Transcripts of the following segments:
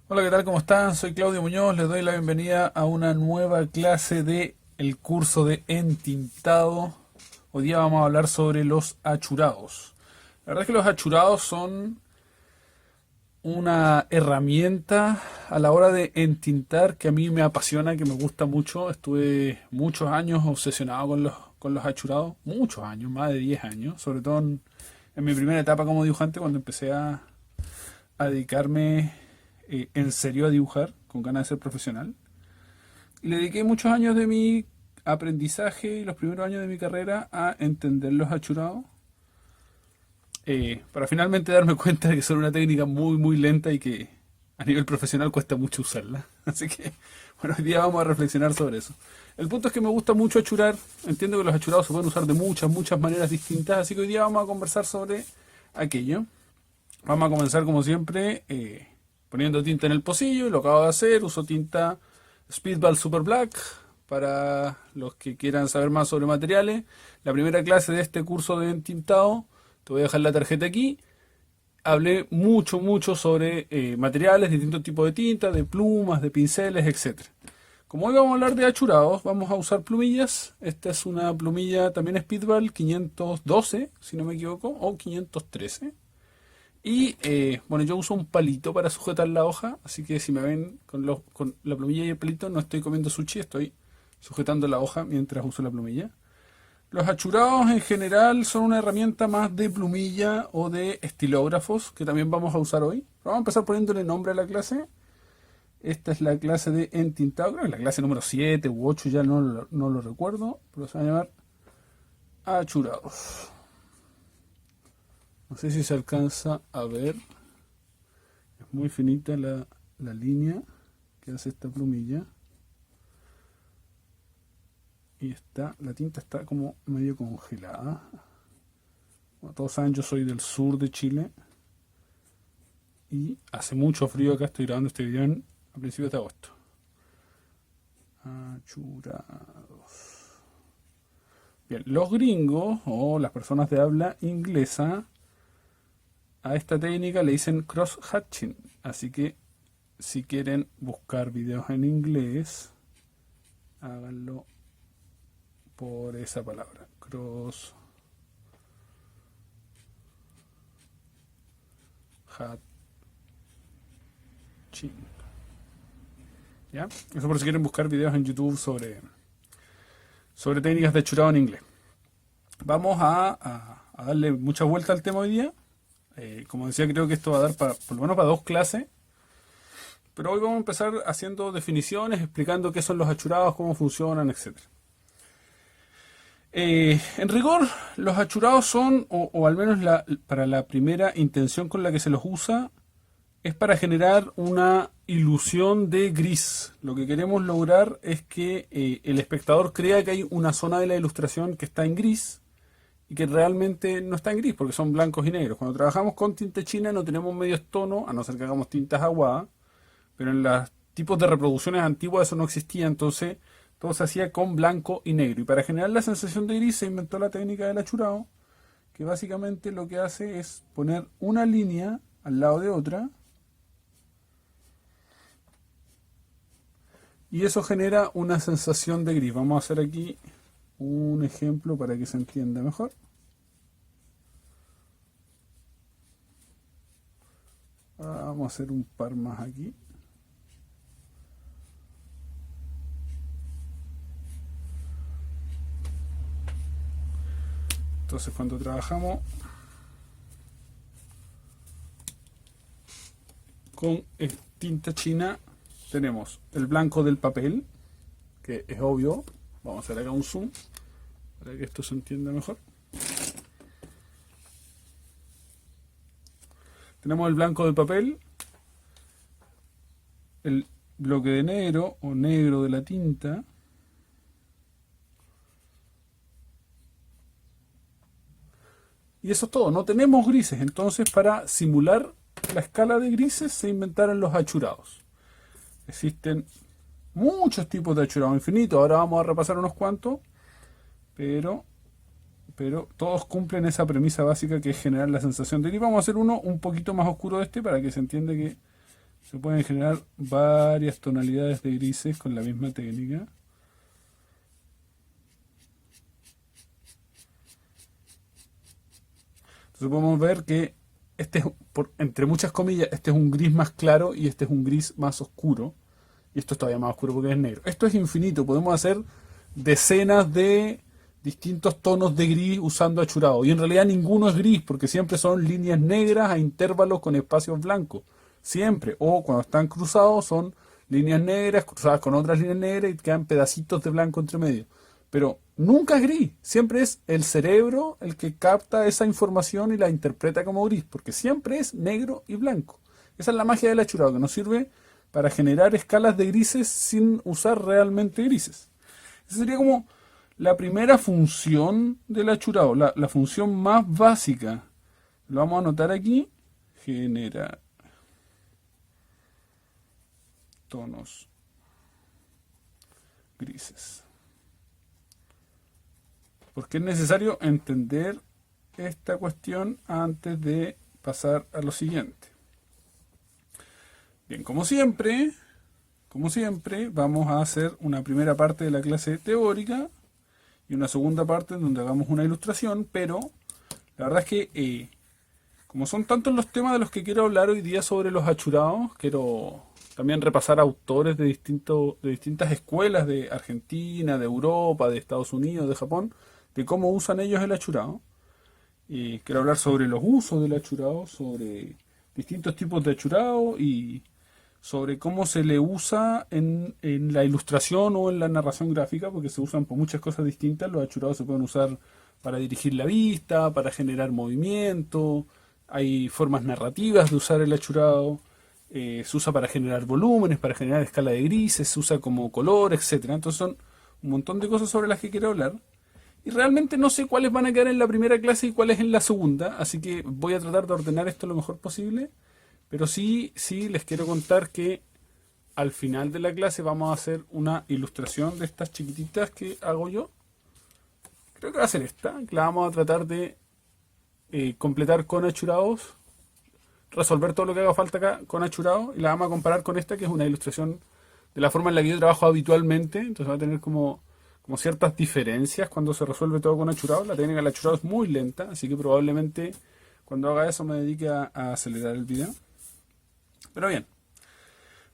Hola, ¿qué tal? ¿Cómo están? Soy Claudio Muñoz, les doy la bienvenida a una nueva clase de el curso de entintado. Hoy día vamos a hablar sobre los achurados. La verdad es que los achurados son una herramienta a la hora de entintar que a mí me apasiona, que me gusta mucho. Estuve muchos años obsesionado con los achurados, muchos años, más de 10 años, sobre todo en mi primera etapa como dibujante, cuando empecé a dedicarme en serio a dibujar, con ganas de ser profesional. Y le dediqué muchos años de mi aprendizaje y los primeros años de mi carrera a entender los achurados, para finalmente darme cuenta de que son una técnica muy, muy lenta y que a nivel profesional cuesta mucho usarla. Así que, bueno, hoy día vamos a reflexionar sobre eso. El punto es que me gusta mucho achurar. Entiendo que los achurados se pueden usar de muchas, muchas maneras distintas. Así que hoy día vamos a conversar sobre aquello. Vamos a comenzar como siempre poniendo tinta en el pocillo. Lo acabo de hacer. Uso tinta Speedball Super Black para los que quieran saber más sobre materiales. La primera clase de este curso de entintado, te voy a dejar la tarjeta aquí. Hablé mucho, mucho sobre materiales, distintos tipos de tinta, de plumas, de pinceles, etcétera. Como hoy vamos a hablar de achurados, vamos a usar plumillas. Esta es una plumilla también Speedball 512, si no me equivoco, o 513. Y bueno, yo uso un palito para sujetar la hoja, así que si me ven con la plumilla y el palito, no estoy comiendo sushi, estoy sujetando la hoja mientras uso la plumilla. Los achurados en general son una herramienta más de plumilla o de estilógrafos que también vamos a usar hoy. Vamos a empezar poniéndole nombre a la clase. Esta es la clase de entintado, creo que es la clase número 7 u 8, ya no lo recuerdo, pero se va a llamar achurados. No sé si se alcanza a ver. Es muy finita la línea que hace esta plumilla. Y la tinta está como medio congelada. Como todos saben, yo soy del sur de Chile. Y hace mucho frío acá, estoy grabando este video a principios de agosto. Achurados. Bien, los gringos o las personas de habla inglesa a esta técnica le dicen cross hatching. Así que si quieren buscar videos en inglés, háganlo por esa palabra. Cross hatching. ¿Ya? Eso por si quieren buscar videos en YouTube sobre técnicas de achurado en inglés. Vamos a darle mucha vuelta al tema hoy día. Como decía, creo que esto va a dar por lo menos para 2 clases. Pero hoy vamos a empezar haciendo definiciones, explicando qué son los achurados, cómo funcionan, etcétera. En rigor, los achurados son, o al menos para la primera intención con la que se los usa, es para generar una ilusión de gris. Lo que queremos lograr es que el espectador crea que hay una zona de la ilustración que está en gris y que realmente no está en gris, porque son blancos y negros. Cuando trabajamos con tinta china no tenemos medios tonos, a no ser que hagamos tintas aguadas, pero en los tipos de reproducciones antiguas eso no existía, entonces todo se hacía con blanco y negro. Y para generar la sensación de gris se inventó la técnica del achurado, que básicamente lo que hace es poner una línea al lado de otra, y eso genera una sensación de gris. Vamos a hacer aquí un ejemplo para que se entienda mejor. Vamos a hacer un par más aquí. Entonces cuando trabajamos con tinta china tenemos el blanco del papel, que es obvio. Vamos a hacer acá un zoom para que esto se entienda mejor. Tenemos el blanco del papel, el bloque de negro o negro de la tinta, y eso es todo. No tenemos grises, entonces para simular la escala de grises se inventaron los achurados. Existen muchos tipos de achurado infinito, ahora vamos a repasar unos cuantos, pero todos cumplen esa premisa básica que es generar la sensación de gris. Vamos a hacer uno un poquito más oscuro de este para que se entienda que Se pueden generar varias tonalidades de grises con la misma técnica. Entonces podemos ver que este es, entre muchas comillas, este es un gris más claro y este es un gris más oscuro. Y esto es todavía más oscuro porque es negro. Esto es infinito. Podemos hacer decenas de distintos tonos de gris usando achurado. Y en realidad ninguno es gris porque siempre son líneas negras a intervalos con espacios blancos. Siempre. O cuando están cruzados son líneas negras cruzadas con otras líneas negras y quedan pedacitos de blanco entre medio. Pero nunca es gris. Siempre es el cerebro el que capta esa información y la interpreta como gris. Porque siempre es negro y blanco. Esa es la magia del achurado, que nos sirve para generar escalas de grises sin usar realmente grises. Esa sería como la primera función del achurado, la función más básica. Lo vamos a anotar aquí. Genera tonos grises. Porque es necesario entender esta cuestión antes de pasar a lo siguiente. Bien, como siempre, vamos a hacer una primera parte de la clase teórica y una segunda parte donde hagamos una ilustración, pero la verdad es que como son tantos los temas de los que quiero hablar hoy día sobre los achurados, quiero también repasar autores de distintas escuelas de Argentina, de Europa, de Estados Unidos, de Japón, de cómo usan ellos el achurado. Y quiero hablar sobre los usos del achurado, sobre distintos tipos de achurado y sobre cómo se le usa en la ilustración o en la narración gráfica, porque se usan por muchas cosas distintas. Los achurados se pueden usar para dirigir la vista, para generar movimiento, hay formas narrativas de usar el achurado, se usa para generar volúmenes, para generar escala de grises, se usa como color, etcétera. Entonces son un montón de cosas sobre las que quiero hablar. Y realmente no sé cuáles van a quedar en la primera clase y cuáles en la segunda, así que voy a tratar de ordenar esto lo mejor posible. Pero sí les quiero contar que al final de la clase vamos a hacer una ilustración de estas chiquititas que hago yo. Creo que va a ser esta, que la vamos a tratar de completar con achurados, resolver todo lo que haga falta acá con achurados y la vamos a comparar con esta, que es una ilustración de la forma en la que yo trabajo habitualmente. Entonces va a tener como ciertas diferencias cuando se resuelve todo con achurado. La técnica del achurado es muy lenta, así que probablemente cuando haga eso me dedique a acelerar el video. Pero bien,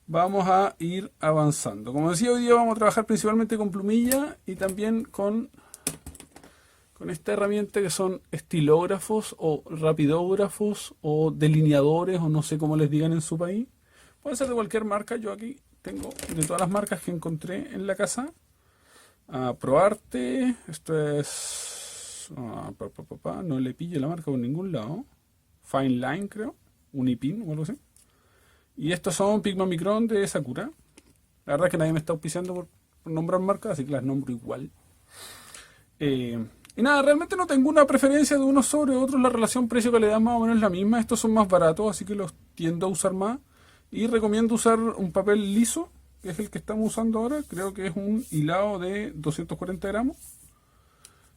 vamos a ir avanzando. Como decía, hoy día vamos a trabajar principalmente con plumilla y también con esta herramienta que son estilógrafos o rapidógrafos o delineadores o no sé cómo les digan en su país. Puede ser de cualquier marca. Yo aquí tengo de todas las marcas que encontré en la casa. ProArte, esto es... no le pille la marca por ningún lado. Fine Line, creo. Unipin o algo así. Y estos son Pigma Micron de Sakura. La verdad es que nadie me está auspiciando por nombrar marcas, así que las nombro igual. Y nada, realmente no tengo una preferencia de unos sobre otros. La relación precio-calidad más o menos es la misma. Estos son más baratos, así que los tiendo a usar más. Y recomiendo usar un papel liso, que es el que estamos usando ahora. Creo que es un hilado de 240 gramos.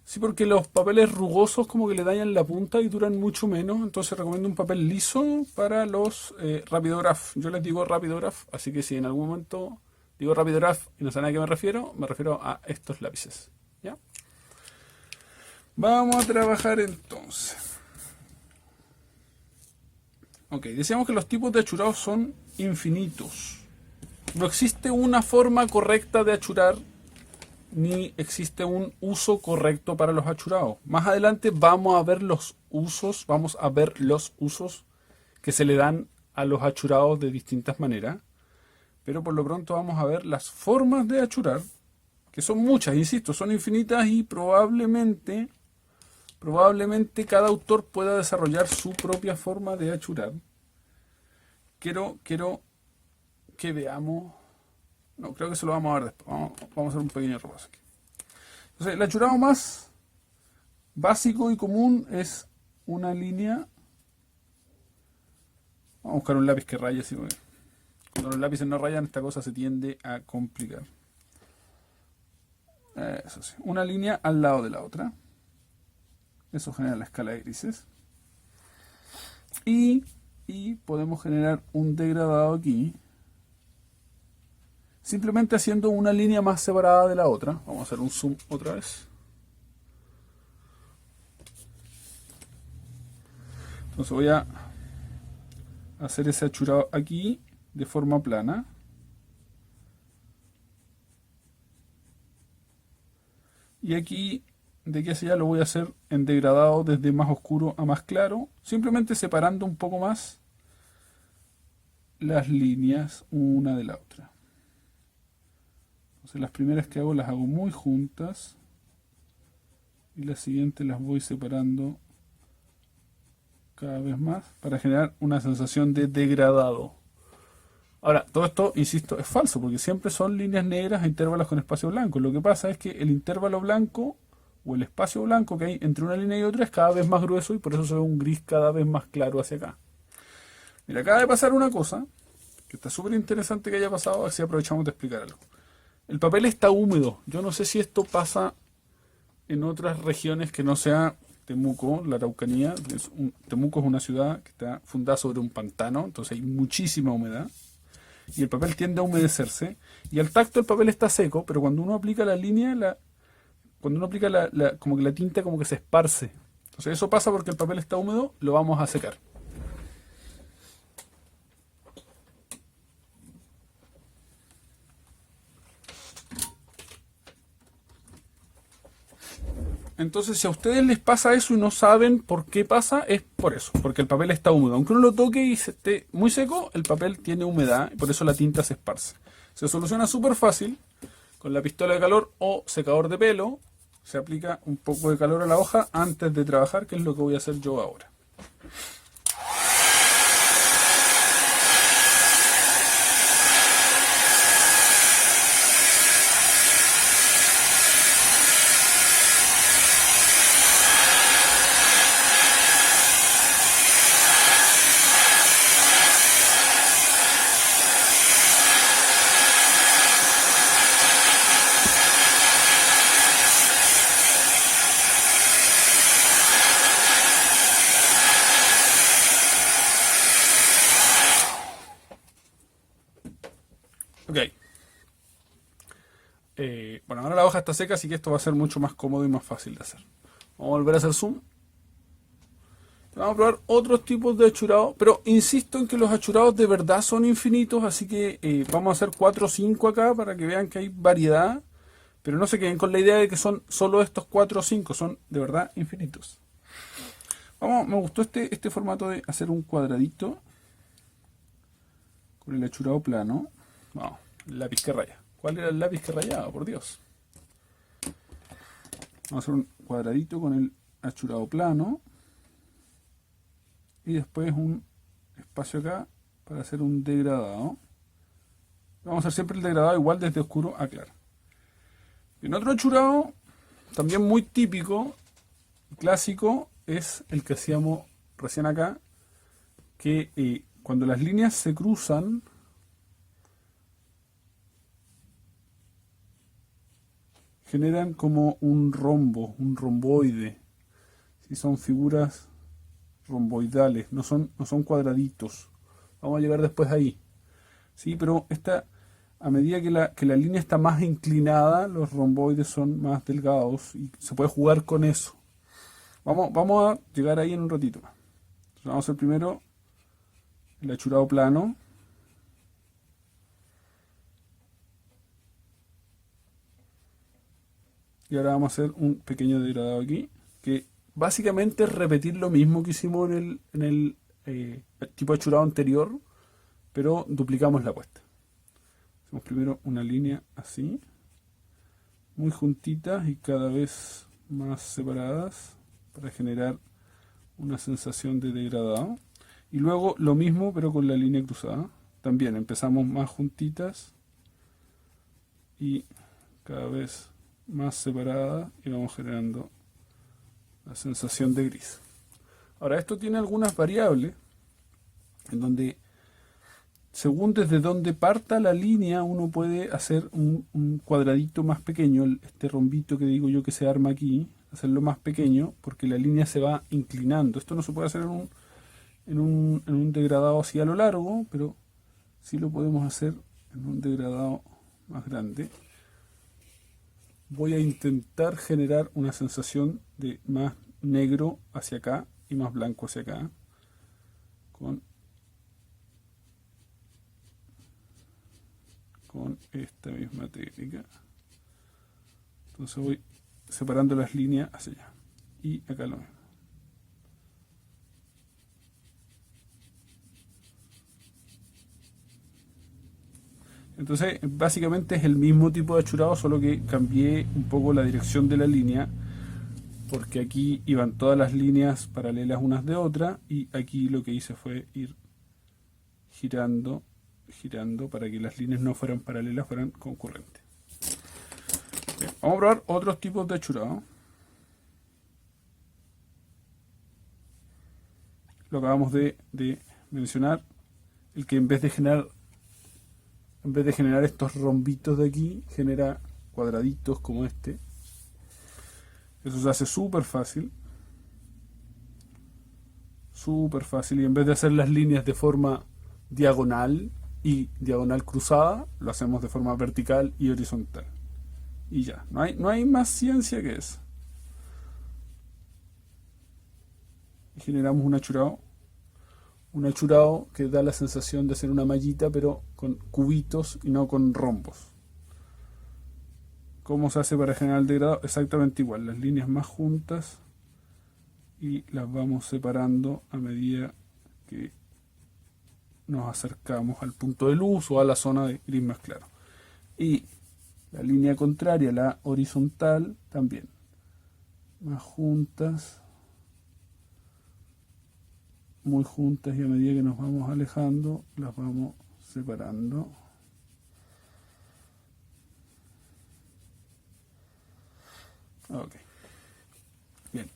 Sí, porque los papeles rugosos como que le dañan la punta y duran mucho menos. Entonces recomiendo un papel liso para los Rapidograph. Yo les digo Rapidograph, así que si en algún momento digo Rapidograph y no saben a qué me refiero a estos lápices. ¿Ya? Vamos a trabajar entonces. Ok, decíamos que los tipos de achurados son infinitos. No existe una forma correcta de achurar, ni existe un uso correcto para los achurados. Más adelante vamos a ver los usos que se le dan a los achurados de distintas maneras. Pero por lo pronto vamos a ver las formas de achurar, que son muchas, insisto, son infinitas y probablemente cada autor pueda desarrollar su propia forma de achurar. Quiero que veamos... No, creo que se lo vamos a ver después. Vamos a hacer un pequeño repaso aquí. Entonces, el achurado más básico y común es una línea. Vamos a buscar un lápiz que raye, así, porque cuando los lápices no rayan, esta cosa se tiende a complicar. Eso sí, una línea al lado de la otra. Eso genera la escala de grises. Y y podemos generar un degradado aquí, simplemente haciendo una línea más separada de la otra. Vamos a hacer un zoom otra vez. Entonces voy a hacer ese achurado aquí de forma plana. Y aquí, de aquí hacia allá, lo voy a hacer en degradado desde más oscuro a más claro, simplemente separando un poco más las líneas una de la otra. Entonces las primeras que hago las hago muy juntas y las siguientes las voy separando cada vez más para generar una sensación de degradado. Ahora, todo esto, insisto, es falso porque siempre son líneas negras a intervalos con espacio blanco. Lo que pasa es que el intervalo blanco o el espacio blanco que hay entre una línea y otra es cada vez más grueso y por eso se ve un gris cada vez más claro hacia acá. Mira, acaba de pasar una cosa que está súper interesante que haya pasado, a ver si aprovechamos de explicar algo. El papel está húmedo. Yo no sé si esto pasa en otras regiones que no sea Temuco, la Araucanía. Temuco es una ciudad que está fundada sobre un pantano, entonces hay muchísima humedad. Y el papel tiende a humedecerse. Y al tacto el papel está seco, pero cuando uno aplica la línea, cuando uno aplica como que la tinta como que se esparce. Entonces eso pasa porque el papel está húmedo, lo vamos a secar. Entonces, si a ustedes les pasa eso y no saben por qué pasa, es por eso, porque el papel está húmedo. Aunque uno lo toque y esté muy seco, el papel tiene humedad y por eso la tinta se esparce. Se soluciona súper fácil con la pistola de calor o secador de pelo. Se aplica un poco de calor a la hoja antes de trabajar, que es lo que voy a hacer yo ahora. Ok. Bueno, ahora la hoja está seca, así que esto va a ser mucho más cómodo y más fácil de hacer. Vamos a volver a hacer zoom. Vamos a probar otros tipos de achurado, pero insisto en que los achurados de verdad son infinitos, así que vamos a hacer 4 o 5 acá para que vean que hay variedad, pero no se queden con la idea de que son solo estos 4 o 5, son de verdad infinitos. Me gustó este formato de hacer un cuadradito con el achurado plano. Vamos, el lápiz que raya. ¿Cuál era el lápiz que rayaba? Por Dios. Vamos a hacer un cuadradito con el achurado plano. Y después un espacio acá para hacer un degradado. Vamos a hacer siempre el degradado igual desde oscuro a claro. En otro achurado, también muy típico, clásico, es el que hacíamos recién acá, que cuando las líneas se cruzan, generan como un rombo, un romboide. Si son figuras romboidales, no son cuadraditos. Vamos a llegar después ahí. Sí, pero a medida que la línea está más inclinada, los romboides son más delgados y se puede jugar con eso. Vamos a llegar ahí en un ratito más. Entonces vamos a hacer primero el achurado plano. Y ahora vamos a hacer un pequeño degradado aquí, que básicamente es repetir lo mismo que hicimos en el tipo de achurado anterior, pero duplicamos la puesta. Hacemos primero una línea así, muy juntitas y cada vez más separadas para generar una sensación de degradado. Y luego lo mismo pero con la línea cruzada. También empezamos más juntitas y cada vez más separadas y vamos generando la sensación de gris. Ahora esto tiene algunas variables en donde según desde donde parta la línea uno puede hacer un cuadradito más pequeño, este rombito que digo yo que se arma aquí, hacerlo más pequeño porque la línea se va inclinando. Esto no se puede hacer en un degradado así a lo largo, pero sí lo podemos hacer en un degradado más grande. Voy a intentar generar una sensación de más negro hacia acá y más blanco hacia acá con esta misma técnica. Entonces voy separando las líneas hacia allá y acá lo mismo. Entonces básicamente es el mismo tipo de achurado, solo que cambié un poco la dirección de la línea, porque aquí iban todas las líneas paralelas unas de otras, y aquí lo que hice fue ir girando para que las líneas no fueran paralelas, fueran concurrentes. Bien, vamos a probar otros tipos de achurado. Lo acabamos de mencionar, el que en vez de generar estos rombitos de aquí, genera cuadraditos como este. Eso se hace súper fácil. Súper fácil. Y en vez de hacer las líneas de forma diagonal y diagonal cruzada, lo hacemos de forma vertical y horizontal. Y ya. No hay más ciencia que eso. Y generamos un achurado. Un achurado que da la sensación de ser una mallita, pero con cubitos y no con rombos. ¿Cómo se hace para generar el degradado? Exactamente igual, las líneas más juntas y las vamos separando a medida que nos acercamos al punto de luz o a la zona de gris más claro. Y la línea contraria, la horizontal, también. Más juntas, muy juntas, y a medida que nos vamos alejando, las vamos separando. Ok. Bien.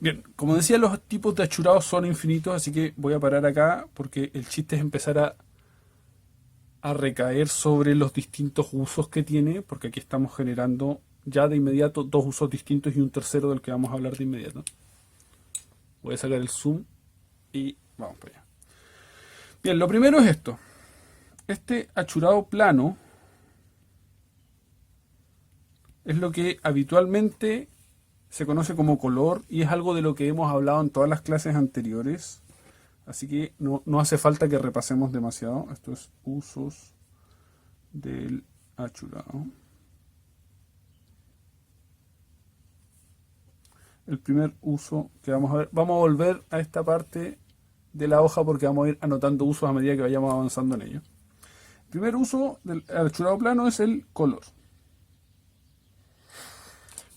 Bien, como decía, los tipos de achurados son infinitos, así que voy a parar acá porque el chiste es empezar a recaer sobre los distintos usos que tiene, porque aquí estamos generando ya de inmediato dos usos distintos y un tercero del que vamos a hablar de inmediato. Voy a sacar el zoom y vamos para allá. Bien, lo primero es esto. Este achurado plano es lo que habitualmente se conoce como color y es algo de lo que hemos hablado en todas las clases anteriores. Así que no hace falta que repasemos demasiado. Esto es usos del achurado. El primer uso que vamos a ver, vamos a volver a esta parte de la hoja porque vamos a ir anotando usos a medida que vayamos avanzando en ello. El primer uso del achurado plano es el color.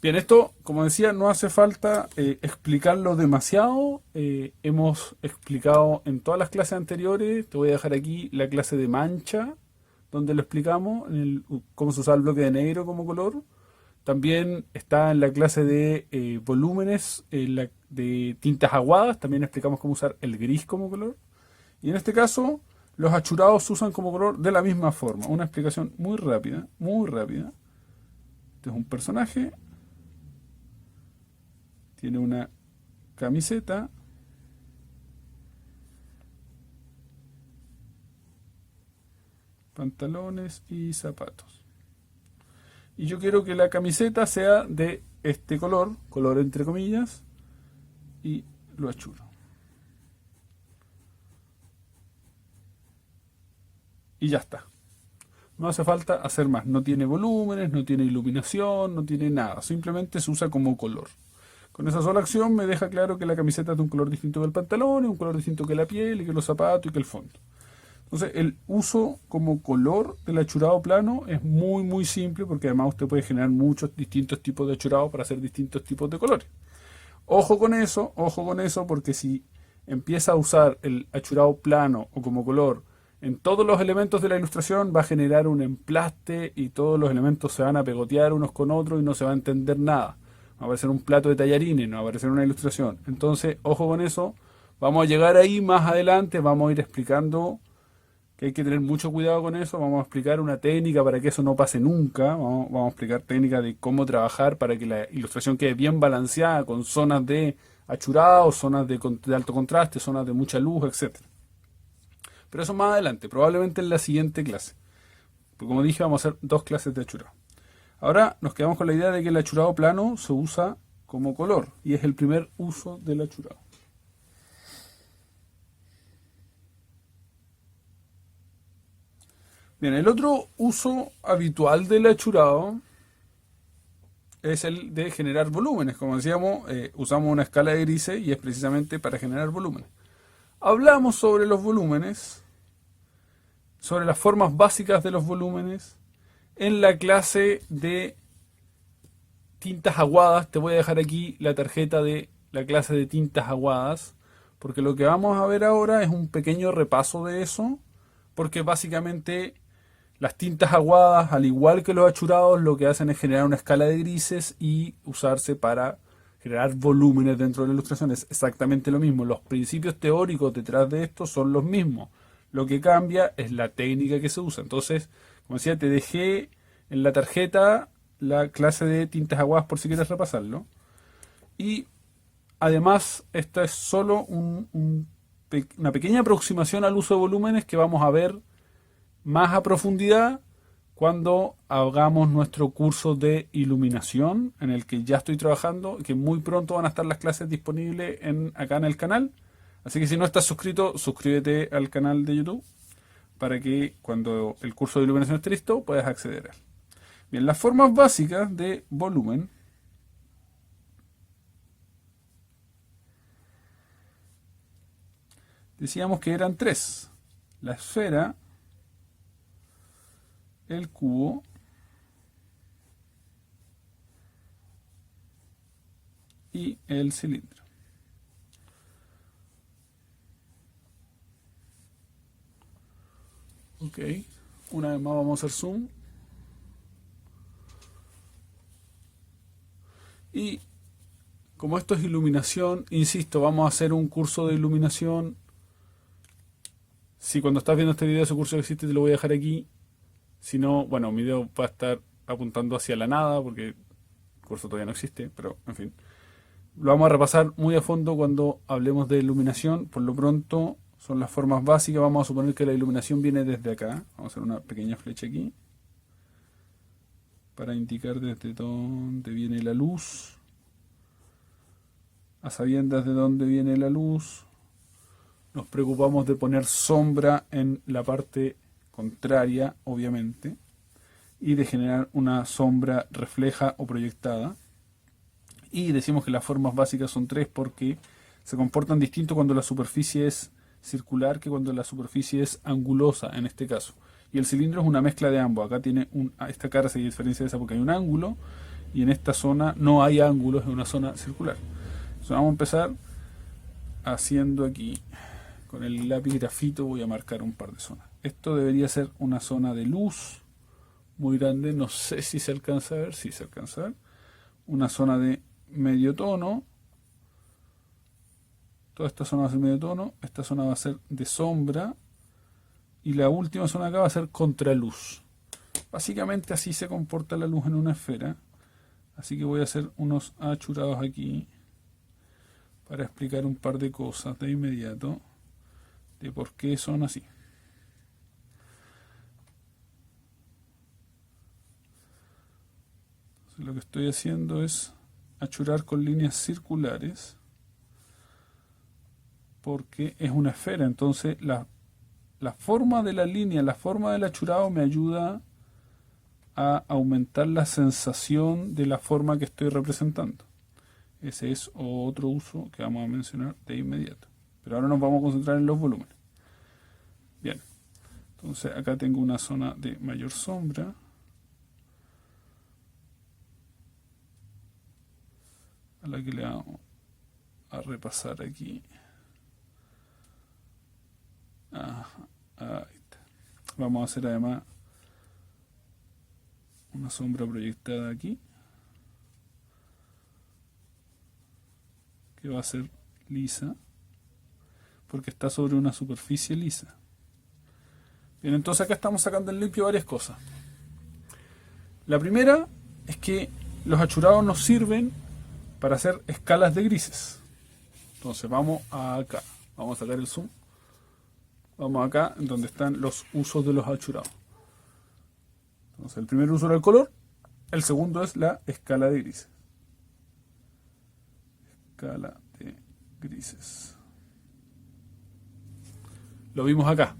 Bien, esto, como decía, no hace falta explicarlo demasiado. Hemos explicado en todas las clases anteriores. Te voy a dejar aquí la clase de mancha, donde lo explicamos, cómo se usa el bloque de negro como color. También está en la clase de volúmenes, de tintas aguadas. También explicamos cómo usar el gris como color. Y en este caso, los achurados se usan como color de la misma forma. Una explicación muy rápida, muy rápida. Este es un personaje. Tiene una camiseta. Pantalones y zapatos. Y yo quiero que la camiseta sea de este color entre comillas, y lo achuro. Y ya está. No hace falta hacer más. No tiene volúmenes, no tiene iluminación, no tiene nada. Simplemente se usa como color. Con esa sola acción me deja claro que la camiseta es de un color distinto que el pantalón, y un color distinto que la piel, y que los zapatos, y que el fondo. Entonces el uso como color del achurado plano es muy muy simple, porque además usted puede generar muchos distintos tipos de achurado para hacer distintos tipos de colores. Ojo con eso, porque si empieza a usar el achurado plano o como color en todos los elementos de la ilustración, va a generar un emplaste y todos los elementos se van a pegotear unos con otros y no se va a entender nada. Va a aparecer un plato de tallarines, no va a aparecer una ilustración. Entonces, ojo con eso. Vamos a llegar ahí más adelante, vamos a ir explicando que hay que tener mucho cuidado con eso. Vamos a explicar una técnica para que eso no pase nunca. Vamos a explicar técnicas de cómo trabajar para que la ilustración quede bien balanceada, con zonas de achurados, zonas de alto contraste, zonas de mucha luz, etcétera. Pero eso más adelante, probablemente en la siguiente clase. Porque como dije, vamos a hacer 2 clases de achurado. Ahora nos quedamos con la idea de que el achurado plano se usa como color y es el primer uso del achurado. Bien, el otro uso habitual del achurado es el de generar volúmenes. Como decíamos, usamos una escala de grises y es precisamente para generar volúmenes. Hablamos sobre los volúmenes, sobre las formas básicas de los volúmenes, en la clase de tintas aguadas. Te voy a dejar aquí la tarjeta de la clase de tintas aguadas, porque lo que vamos a ver ahora es un pequeño repaso de eso, porque básicamente las tintas aguadas, al igual que los achurados, lo que hacen es generar una escala de grises y usarse para generar volúmenes dentro de la ilustración. Es exactamente lo mismo. Los principios teóricos detrás de esto son los mismos. Lo que cambia es la técnica que se usa. Entonces, como decía, te dejé en la tarjeta la clase de tintas aguadas por si quieres repasarlo. Y además, esta es solo una pequeña aproximación al uso de volúmenes que vamos a ver más a profundidad cuando hagamos nuestro curso de iluminación, en el que ya estoy trabajando, que muy pronto van a estar las clases disponibles acá en el canal. Así que si no estás suscrito, suscríbete al canal de YouTube para que cuando el curso de iluminación esté listo puedas acceder a él. Bien, las formas básicas de volumen. Decíamos que eran 3. La esfera, el cubo y el cilindro. Ok, una vez más vamos a hacer zoom. Y como esto es iluminación, insisto, vamos a hacer un curso de iluminación. Si cuando estás viendo este video ese curso existe, te lo voy a dejar aquí. Si no, bueno, mi video va a estar apuntando hacia la nada porque el curso todavía no existe, pero en fin. Lo vamos a repasar muy a fondo cuando hablemos de iluminación. Por lo pronto son las formas básicas. Vamos a suponer que la iluminación viene desde acá. Vamos a hacer una pequeña flecha aquí para indicar desde dónde viene la luz. A sabiendas de dónde viene la luz, nos preocupamos de poner sombra en la parte contraria, obviamente, y de generar una sombra refleja o proyectada. Y decimos que las formas básicas son 3 porque se comportan distinto cuando la superficie es circular que cuando la superficie es angulosa, en este caso. Y el cilindro es una mezcla de ambos. Acá tiene esta cara se diferencia de esa porque hay un ángulo, y en esta zona no hay ángulos, es una zona circular. Entonces vamos a empezar haciendo aquí, con el lápiz grafito voy a marcar un par de zonas. Esto debería ser una zona de luz muy grande, no sé si se alcanza a ver, sí se alcanza a ver. Una zona de medio tono, toda esta zona va a ser medio tono, esta zona va a ser de sombra, y la última zona acá va a ser contraluz. Básicamente así se comporta la luz en una esfera, así que voy a hacer unos achurados aquí para explicar un par de cosas de inmediato de por qué son así. Entonces, lo que estoy haciendo es achurar con líneas circulares porque es una esfera, entonces la forma de la línea, la forma del achurado me ayuda a aumentar la sensación de la forma que estoy representando. Ese es otro uso que vamos a mencionar de inmediato. Pero ahora nos vamos a concentrar en los volúmenes. Bien, entonces acá tengo una zona de mayor sombra. A la que le vamos a repasar aquí. Ahí está. Vamos a hacer además una sombra proyectada aquí, que va a ser lisa porque está sobre una superficie lisa. Bien, entonces acá estamos sacando en limpio varias cosas. La primera es que los achurados nos sirven para hacer escalas de grises. Entonces vamos acá, vamos a sacar el zoom. Vamos acá, en donde están los usos de los achurados. Entonces el primer uso era el color, el segundo es la escala de grises. Escala de grises. Lo vimos acá.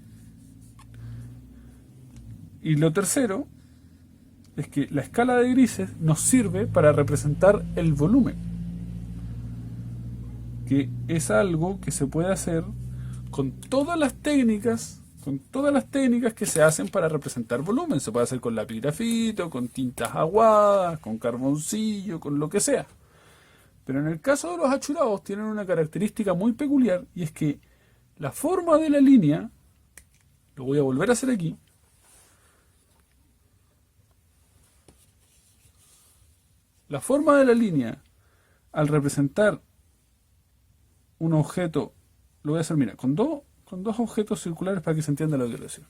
Y lo tercero es que la escala de grises nos sirve para representar el volumen, que es algo que se puede hacer con todas las técnicas que se hacen para representar volumen. Se puede hacer con lápiz grafito, con tintas aguadas, con carboncillo, con lo que sea. Pero en el caso de los achurados tienen una característica muy peculiar, y es que la forma de la línea, lo voy a volver a hacer aquí, la forma de la línea al representar un objeto, lo voy a hacer, mira, con dos objetos circulares para que se entienda lo que quiero decir.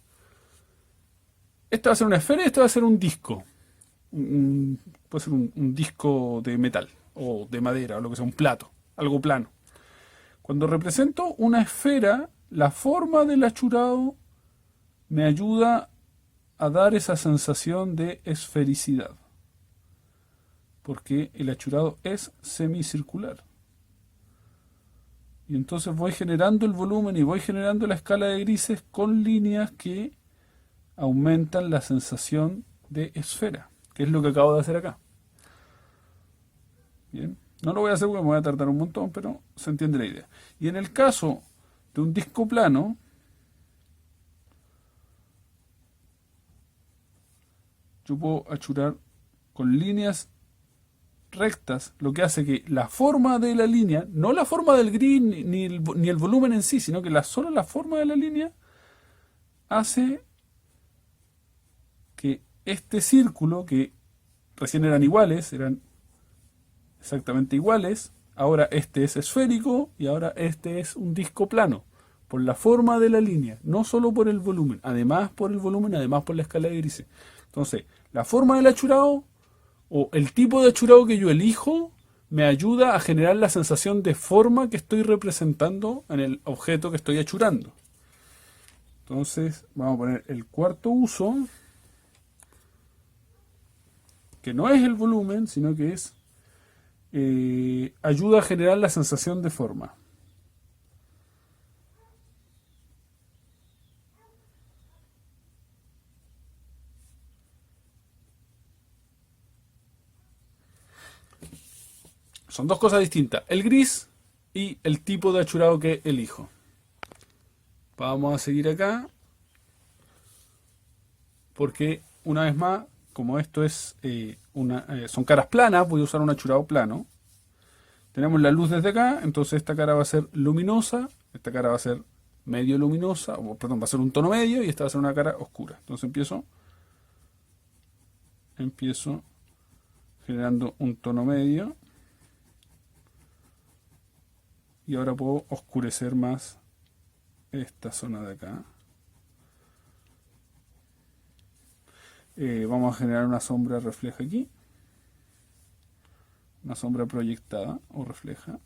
Esta va a ser una esfera y esta va a ser un disco. Puede ser un disco de metal o de madera o lo que sea, un plato, algo plano. Cuando represento una esfera, la forma del achurado me ayuda a dar esa sensación de esfericidad, porque el achurado es semicircular. Y entonces voy generando el volumen y voy generando la escala de grises con líneas que aumentan la sensación de esfera, que es lo que acabo de hacer acá. Bien, no lo voy a hacer porque me voy a tardar un montón, pero se entiende la idea. Y en el caso de un disco plano, yo puedo achurar con líneas rectas, lo que hace que la forma de la línea, no la forma del gris ni el volumen en sí, sino que solo la forma de la línea hace que este círculo, que recién eran iguales, eran exactamente iguales, ahora este es esférico y ahora este es un disco plano, por la forma de la línea, no solo por el volumen, además por el volumen, además por la escala de grises. Entonces, la forma del achurado o el tipo de achurado que yo elijo me ayuda a generar la sensación de forma que estoy representando en el objeto que estoy achurando. Entonces vamos a poner el cuarto uso, que no es el volumen, sino que es ayuda a generar la sensación de forma. Son dos cosas distintas, el gris y el tipo de achurado que elijo. Vamos a seguir acá, porque una vez más, como esto es son caras planas, voy a usar un achurado plano. Tenemos la luz desde acá, entonces esta cara va a ser luminosa, esta cara va a ser medio luminosa, o perdón, va a ser un tono medio y esta va a ser una cara oscura. Entonces empiezo generando un tono medio. Y ahora puedo oscurecer más esta zona de acá. Vamos a generar una sombra refleja aquí. Una sombra proyectada o refleja.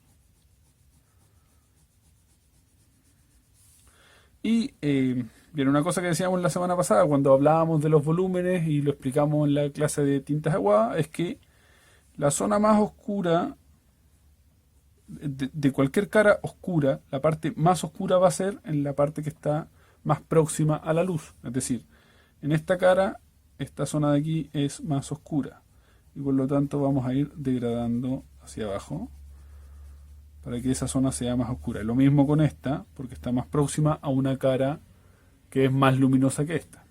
Y bien, una cosa que decíamos la semana pasada cuando hablábamos de los volúmenes y lo explicamos en la clase de tintas aguadas, es que la zona más oscura de cualquier cara oscura, la parte más oscura va a ser en la parte que está más próxima a la luz. Es decir, en esta cara, esta zona de aquí es más oscura. Y por lo tanto vamos a ir degradando hacia abajo para que esa zona sea más oscura. Lo mismo con esta, porque está más próxima a una cara que es más luminosa que esta.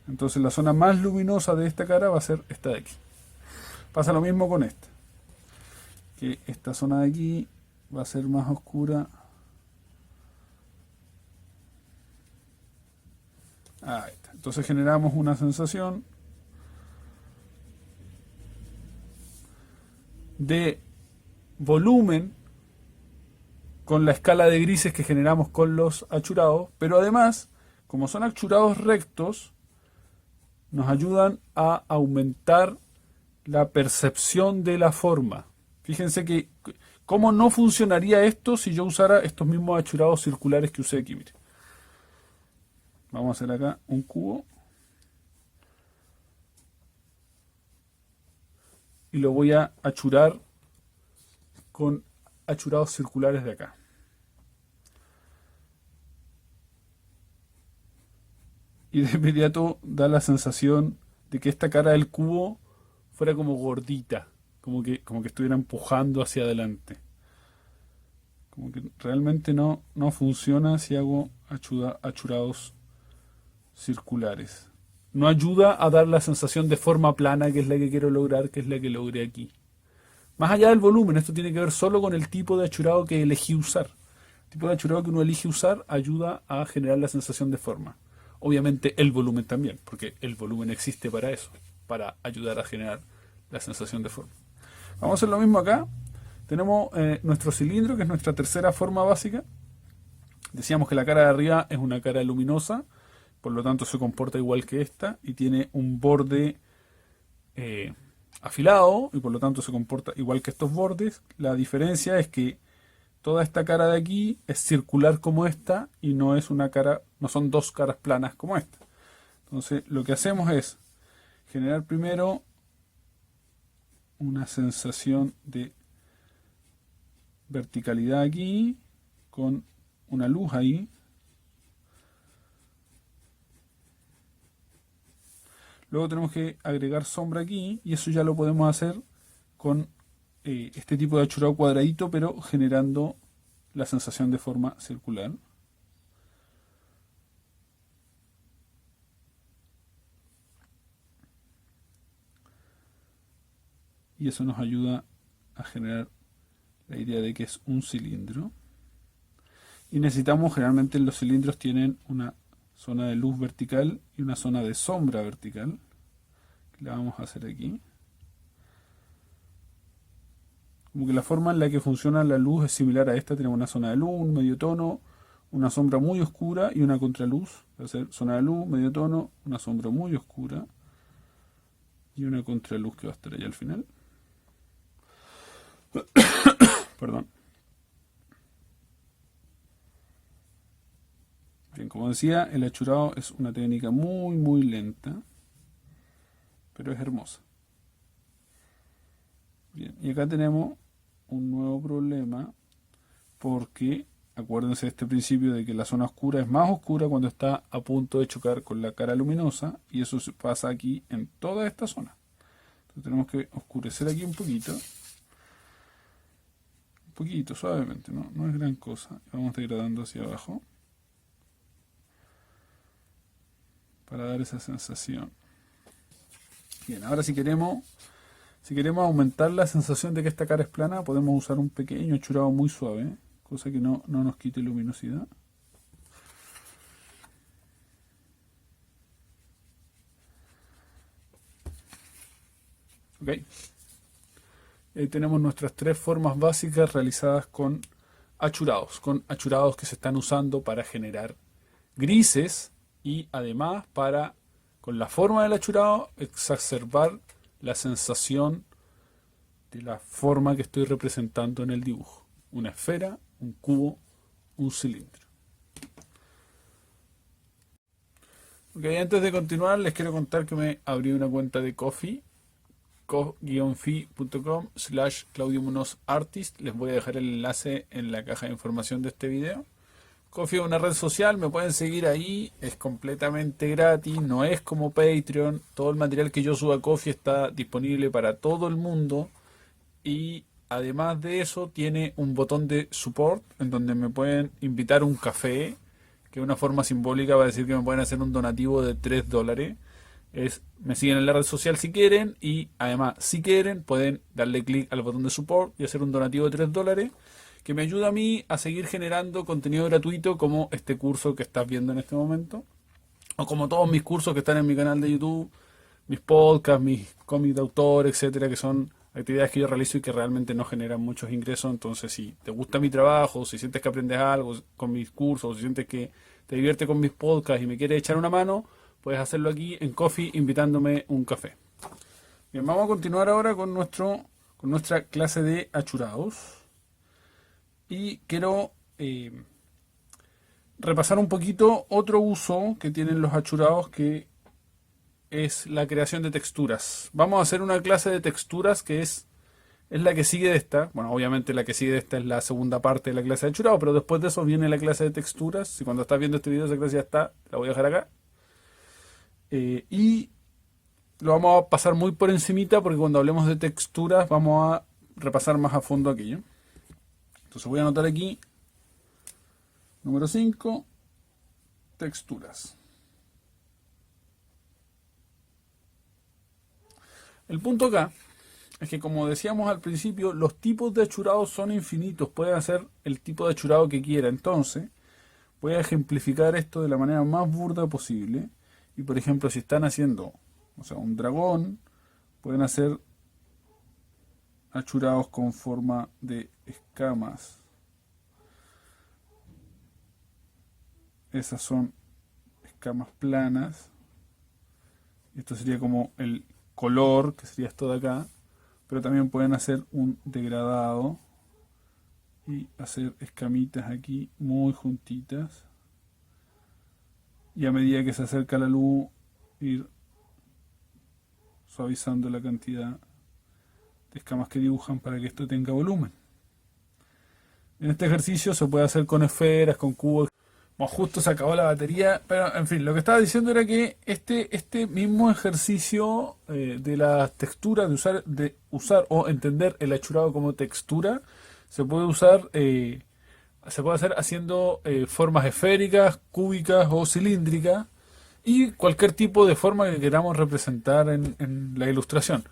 Entonces la zona más luminosa de esta cara va a ser esta de aquí. Pasa lo mismo con esta, que esta zona de aquí va a ser más oscura. Ahí está. Entonces generamos una sensación de volumen con la escala de grises que generamos con los achurados, pero además, como son achurados rectos, nos ayudan a aumentar la percepción de la forma, Fíjense que cómo no funcionaría esto si yo usara estos mismos achurados circulares que usé aquí. Mire. Vamos a hacer acá un cubo. Y lo voy a achurar con achurados circulares de acá. Y de inmediato da la sensación de que esta cara del cubo fuera como gordita, como que estuviera empujando hacia adelante. Como que realmente no funciona si hago achurados circulares. No ayuda a dar la sensación de forma plana, que es la que quiero lograr, que es la que logré aquí. Más allá del volumen, esto tiene que ver solo con el tipo de achurado que elegí usar. El tipo de achurado que uno elige usar ayuda a generar la sensación de forma. Obviamente el volumen también, porque el volumen existe para eso, para ayudar a generar la sensación de forma. Vamos a hacer lo mismo acá. Tenemos nuestro cilindro, que es nuestra tercera forma básica. Decíamos que la cara de arriba es una cara luminosa, por lo tanto se comporta igual que esta y tiene un borde afilado y por lo tanto se comporta igual que estos bordes. La diferencia es que toda esta cara de aquí es circular como esta y no es una cara, no son dos caras planas como esta. Entonces lo que hacemos es generar primero una sensación de verticalidad aquí con una luz ahí. Luego tenemos que agregar sombra aquí y eso ya lo podemos hacer con este tipo de achurado cuadradito, pero generando la sensación de forma circular. Y eso nos ayuda a generar la idea de que es un cilindro. Y necesitamos, generalmente los cilindros tienen una zona de luz vertical y una zona de sombra vertical, que la vamos a hacer aquí. Como que la forma en la que funciona la luz es similar a esta. Tenemos una zona de luz, un medio tono, una sombra muy oscura y una contraluz. Va a ser zona de luz, medio tono, una sombra muy oscura y una contraluz que va a estar allá al final. Perdón. Bien, como decía, el achurado es una técnica muy lenta, pero es hermosa. Bien, y acá tenemos un nuevo problema, porque acuérdense de este principio de que la zona oscura es más oscura cuando está a punto de chocar con la cara luminosa, y eso pasa aquí en toda esta zona. Entonces tenemos que oscurecer aquí un poquito, suavemente, no es gran cosa. Vamos degradando hacia abajo para dar esa sensación. Bien, ahora si queremos aumentar la sensación de que esta cara es plana, podemos usar un pequeño achurado muy suave, cosa que no nos quite luminosidad. Ok. Ahí tenemos nuestras tres formas básicas realizadas con achurados que se están usando para generar grises y además para, con la forma del achurado, exacerbar la sensación de la forma que estoy representando en el dibujo. Una esfera, un cubo, un cilindro. Ok, antes de continuar les quiero contar que me abrí una cuenta de Ko-fi, ko-fi.com/Claudio Munoz Artist. Les voy a dejar el enlace en la caja de información de este video. Ko-fi es una red social, me pueden seguir ahí, es completamente gratis, no es como Patreon. Todo el material que yo subo a Ko-fi está disponible para todo el mundo y además de eso tiene un botón de support en donde me pueden invitar a un café, que es una forma simbólica para decir que me pueden hacer un donativo de $3. Me siguen en la red social si quieren y además si quieren pueden darle clic al botón de support y hacer un donativo de $3 que me ayuda a mí a seguir generando contenido gratuito como este curso que estás viendo en este momento o como todos mis cursos que están en mi canal de YouTube, mis podcasts, mis cómics de autor, etcétera, que son actividades que yo realizo y que realmente no generan muchos ingresos. Entonces si te gusta mi trabajo, si sientes que aprendes algo con mis cursos, si sientes que te diviertes con mis podcasts y me quieres echar una mano, puedes hacerlo aquí en Ko-fi invitándome un café. Bien, vamos a continuar ahora con con nuestra clase de achurados. Y quiero repasar un poquito otro uso que tienen los achurados, que es la creación de texturas. Vamos a hacer una clase de texturas que es la que sigue de esta. Bueno, obviamente la que sigue de esta es la segunda parte de la clase de achurado, pero después de eso viene la clase de texturas. Si cuando estás viendo este video esa clase ya está, la voy a dejar acá. Y lo vamos a pasar muy por encimita porque cuando hablemos de texturas vamos a repasar más a fondo aquello. Entonces voy a anotar aquí, número 5, texturas. El punto acá es que, como decíamos al principio, los tipos de achurados son infinitos. Pueden hacer el tipo de achurado que quiera. Entonces, voy a ejemplificar esto de la manera más burda posible. Y por ejemplo, si están haciendo, o sea, un dragón, pueden hacer achurados con forma de escamas. Esas son escamas planas. Esto sería como el color, que sería esto de acá. Pero también pueden hacer un degradado y hacer escamitas aquí muy juntitas. Y a medida que se acerca la luz, ir suavizando la cantidad de escamas que dibujan para que esto tenga volumen. En este ejercicio se puede hacer con esferas, con cubos. Bueno, justo se acabó la batería, pero en fin, lo que estaba diciendo era que este mismo ejercicio de las texturas, de usar o entender el achurado como textura, se puede usar, se puede hacer haciendo formas esféricas, cúbicas o cilíndricas y cualquier tipo de forma que queramos representar en la ilustración.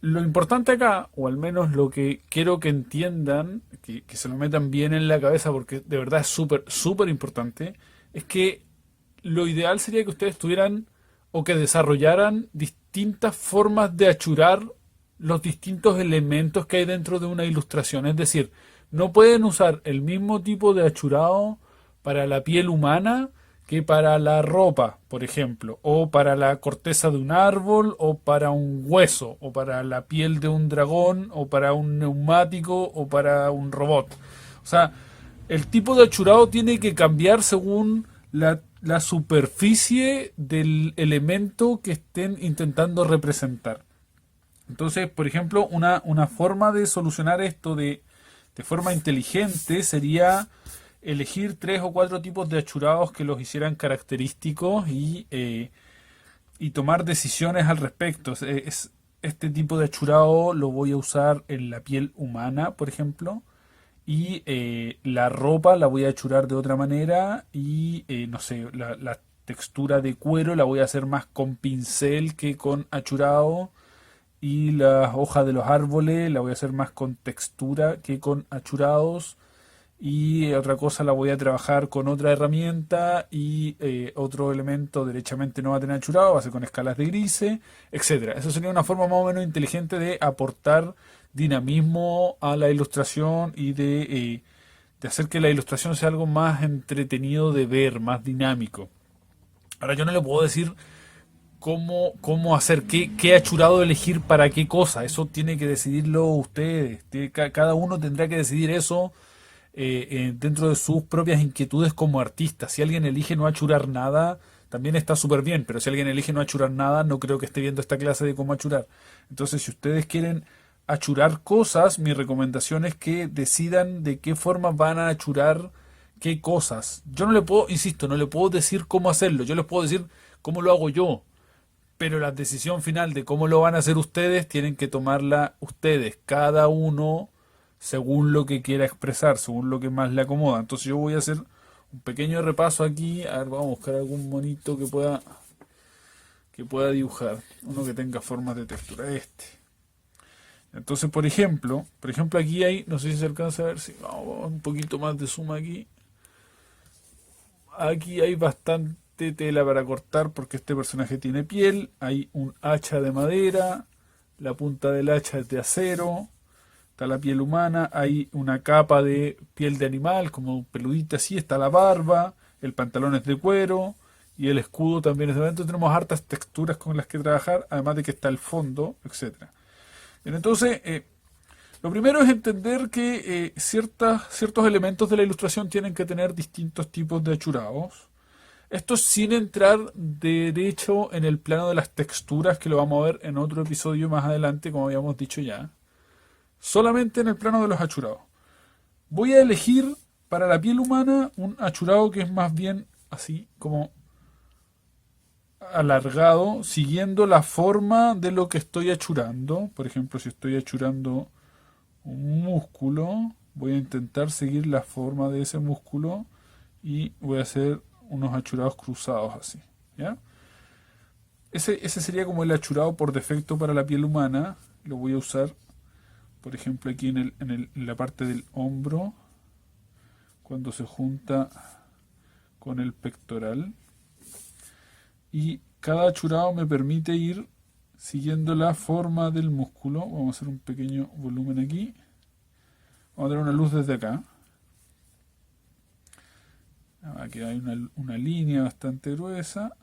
Lo importante acá, o al menos lo que quiero que entiendan, que se lo metan bien en la cabeza porque de verdad es súper, súper importante, es que lo ideal sería que ustedes tuvieran o que desarrollaran distintas formas de achurar los distintos elementos que hay dentro de una ilustración. Es decir, no pueden usar el mismo tipo de achurado para la piel humana que para la ropa, por ejemplo, o para la corteza de un árbol, o para un hueso, o para la piel de un dragón, o para un neumático, o para un robot. O sea, el tipo de achurado tiene que cambiar según la superficie del elemento que estén intentando representar. Entonces, por ejemplo, una forma de solucionar esto de forma inteligente sería elegir 3 o 4 tipos de achurados que los hicieran característicos y tomar decisiones al respecto. Este tipo de achurado lo voy a usar en la piel humana, por ejemplo, y la ropa la voy a achurar de otra manera y, no sé, la textura de cuero la voy a hacer más con pincel que con achurado. Y las hojas de los árboles la voy a hacer más con textura que con achurados. Y otra cosa la voy a trabajar con otra herramienta y otro elemento derechamente no va a tener achurado, va a ser con escalas de grises, etcétera. Eso sería una forma más o menos inteligente de aportar dinamismo a la ilustración y de hacer que la ilustración sea algo más entretenido de ver, más dinámico. Ahora yo no le puedo decir cómo hacer, qué achurado elegir para qué cosa. Eso tiene que decidirlo ustedes. Cada uno tendrá que decidir eso dentro de sus propias inquietudes como artista. Si alguien elige no achurar nada, también está súper bien, pero si alguien elige no achurar nada, no creo que esté viendo esta clase de cómo achurar. Entonces, si ustedes quieren achurar cosas, mi recomendación es que decidan de qué forma van a achurar qué cosas. Yo no le puedo, insisto, no le puedo decir cómo hacerlo, yo les puedo decir cómo lo hago yo, pero la decisión final de cómo lo van a hacer ustedes tienen que tomarla ustedes, cada uno según lo que quiera expresar, según lo que más le acomoda. Entonces yo voy a hacer un pequeño repaso aquí. A ver, vamos a buscar algún monito que pueda dibujar. Uno que tenga formas de textura. Entonces, por ejemplo aquí hay, no sé si se alcanza a ver, si vamos un poquito más de zoom aquí. Aquí hay bastante tela para cortar porque este personaje tiene piel. Hay un hacha de madera. La punta del hacha es de acero. Está la piel humana, hay una capa de piel de animal, como peludita así, está la barba, el pantalón es de cuero y el escudo también es de madera. Entonces tenemos hartas texturas con las que trabajar, además de que está el fondo, etcétera. Bien, entonces, Lo primero es entender que ciertos elementos de la ilustración tienen que tener distintos tipos de achurados. Esto sin entrar de hecho en el plano de las texturas, que lo vamos a ver en otro episodio más adelante, como habíamos dicho ya. Solamente en el plano de los achurados. Voy a elegir para la piel humana un achurado que es más bien así como alargado, siguiendo la forma de lo que estoy achurando. Por ejemplo, si estoy achurando un músculo, voy a intentar seguir la forma de ese músculo y voy a hacer unos achurados cruzados así, ¿ya? Ese sería como el achurado por defecto para la piel humana. Lo voy a usar, por ejemplo, aquí en la parte del hombro, cuando se junta con el pectoral. Y cada achurado me permite ir siguiendo la forma del músculo. Vamos a hacer un pequeño volumen aquí. Vamos a dar una luz desde acá. Aquí hay una línea bastante gruesa.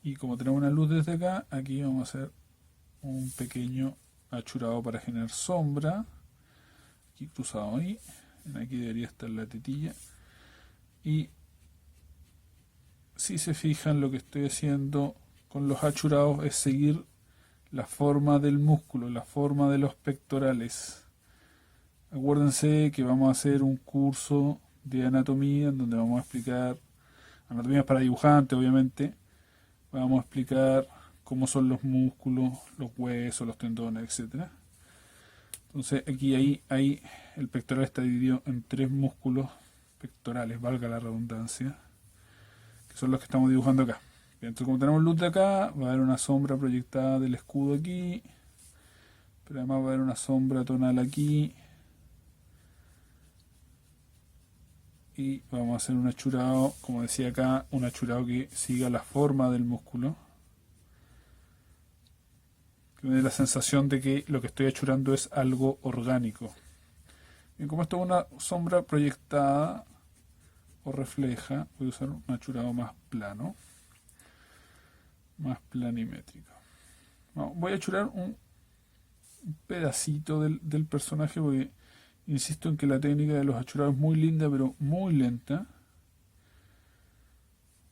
Y como tenemos una luz desde acá, aquí vamos a hacer un pequeño achurado para generar sombra. Aquí cruzado ahí. Aquí debería estar la tetilla. Y si se fijan, lo que estoy haciendo con los achurados es seguir la forma del músculo, la forma de los pectorales. Acuérdense que vamos a hacer un curso de anatomía en donde vamos a explicar, anatomía para dibujantes obviamente, vamos a explicar cómo son los músculos, los huesos, los tendones, etcétera. Entonces aquí ahí el pectoral está dividido en 3 músculos pectorales, valga la redundancia, que son los que estamos dibujando acá. Bien, entonces como tenemos luz de acá, va a haber una sombra proyectada del escudo aquí, pero además va a haber una sombra tonal aquí, y vamos a hacer un achurado, como decía acá, un achurado que siga la forma del músculo, que me dé la sensación de que lo que estoy achurando es algo orgánico. Bien, como esto es una sombra proyectada o refleja, voy a usar un achurado más plano, más planimétrico. No, voy a achurar un pedacito del personaje porque insisto en que la técnica de los achurados es muy linda, pero muy lenta.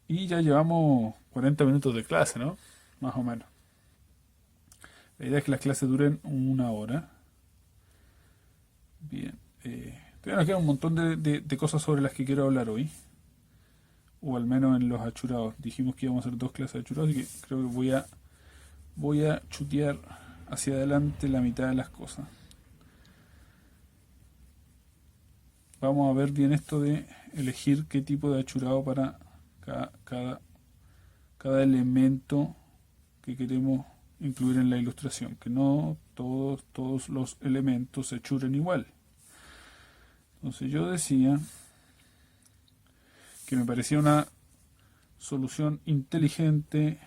Y ya llevamos 40 minutos de clase, ¿no? Más o menos. La idea es que las clases duren 1 hora. Bien. Todavía nos queda un montón de cosas sobre las que quiero hablar hoy. O al menos en los achurados. Dijimos que íbamos a hacer 2 clases de achurados, así que creo que voy a chutear hacia adelante la mitad de las cosas. Vamos a ver bien esto de elegir qué tipo de achurado para cada elemento que queremos incluir en la ilustración, que no todos los elementos se achuren igual. Entonces yo decía que me parecía una solución inteligente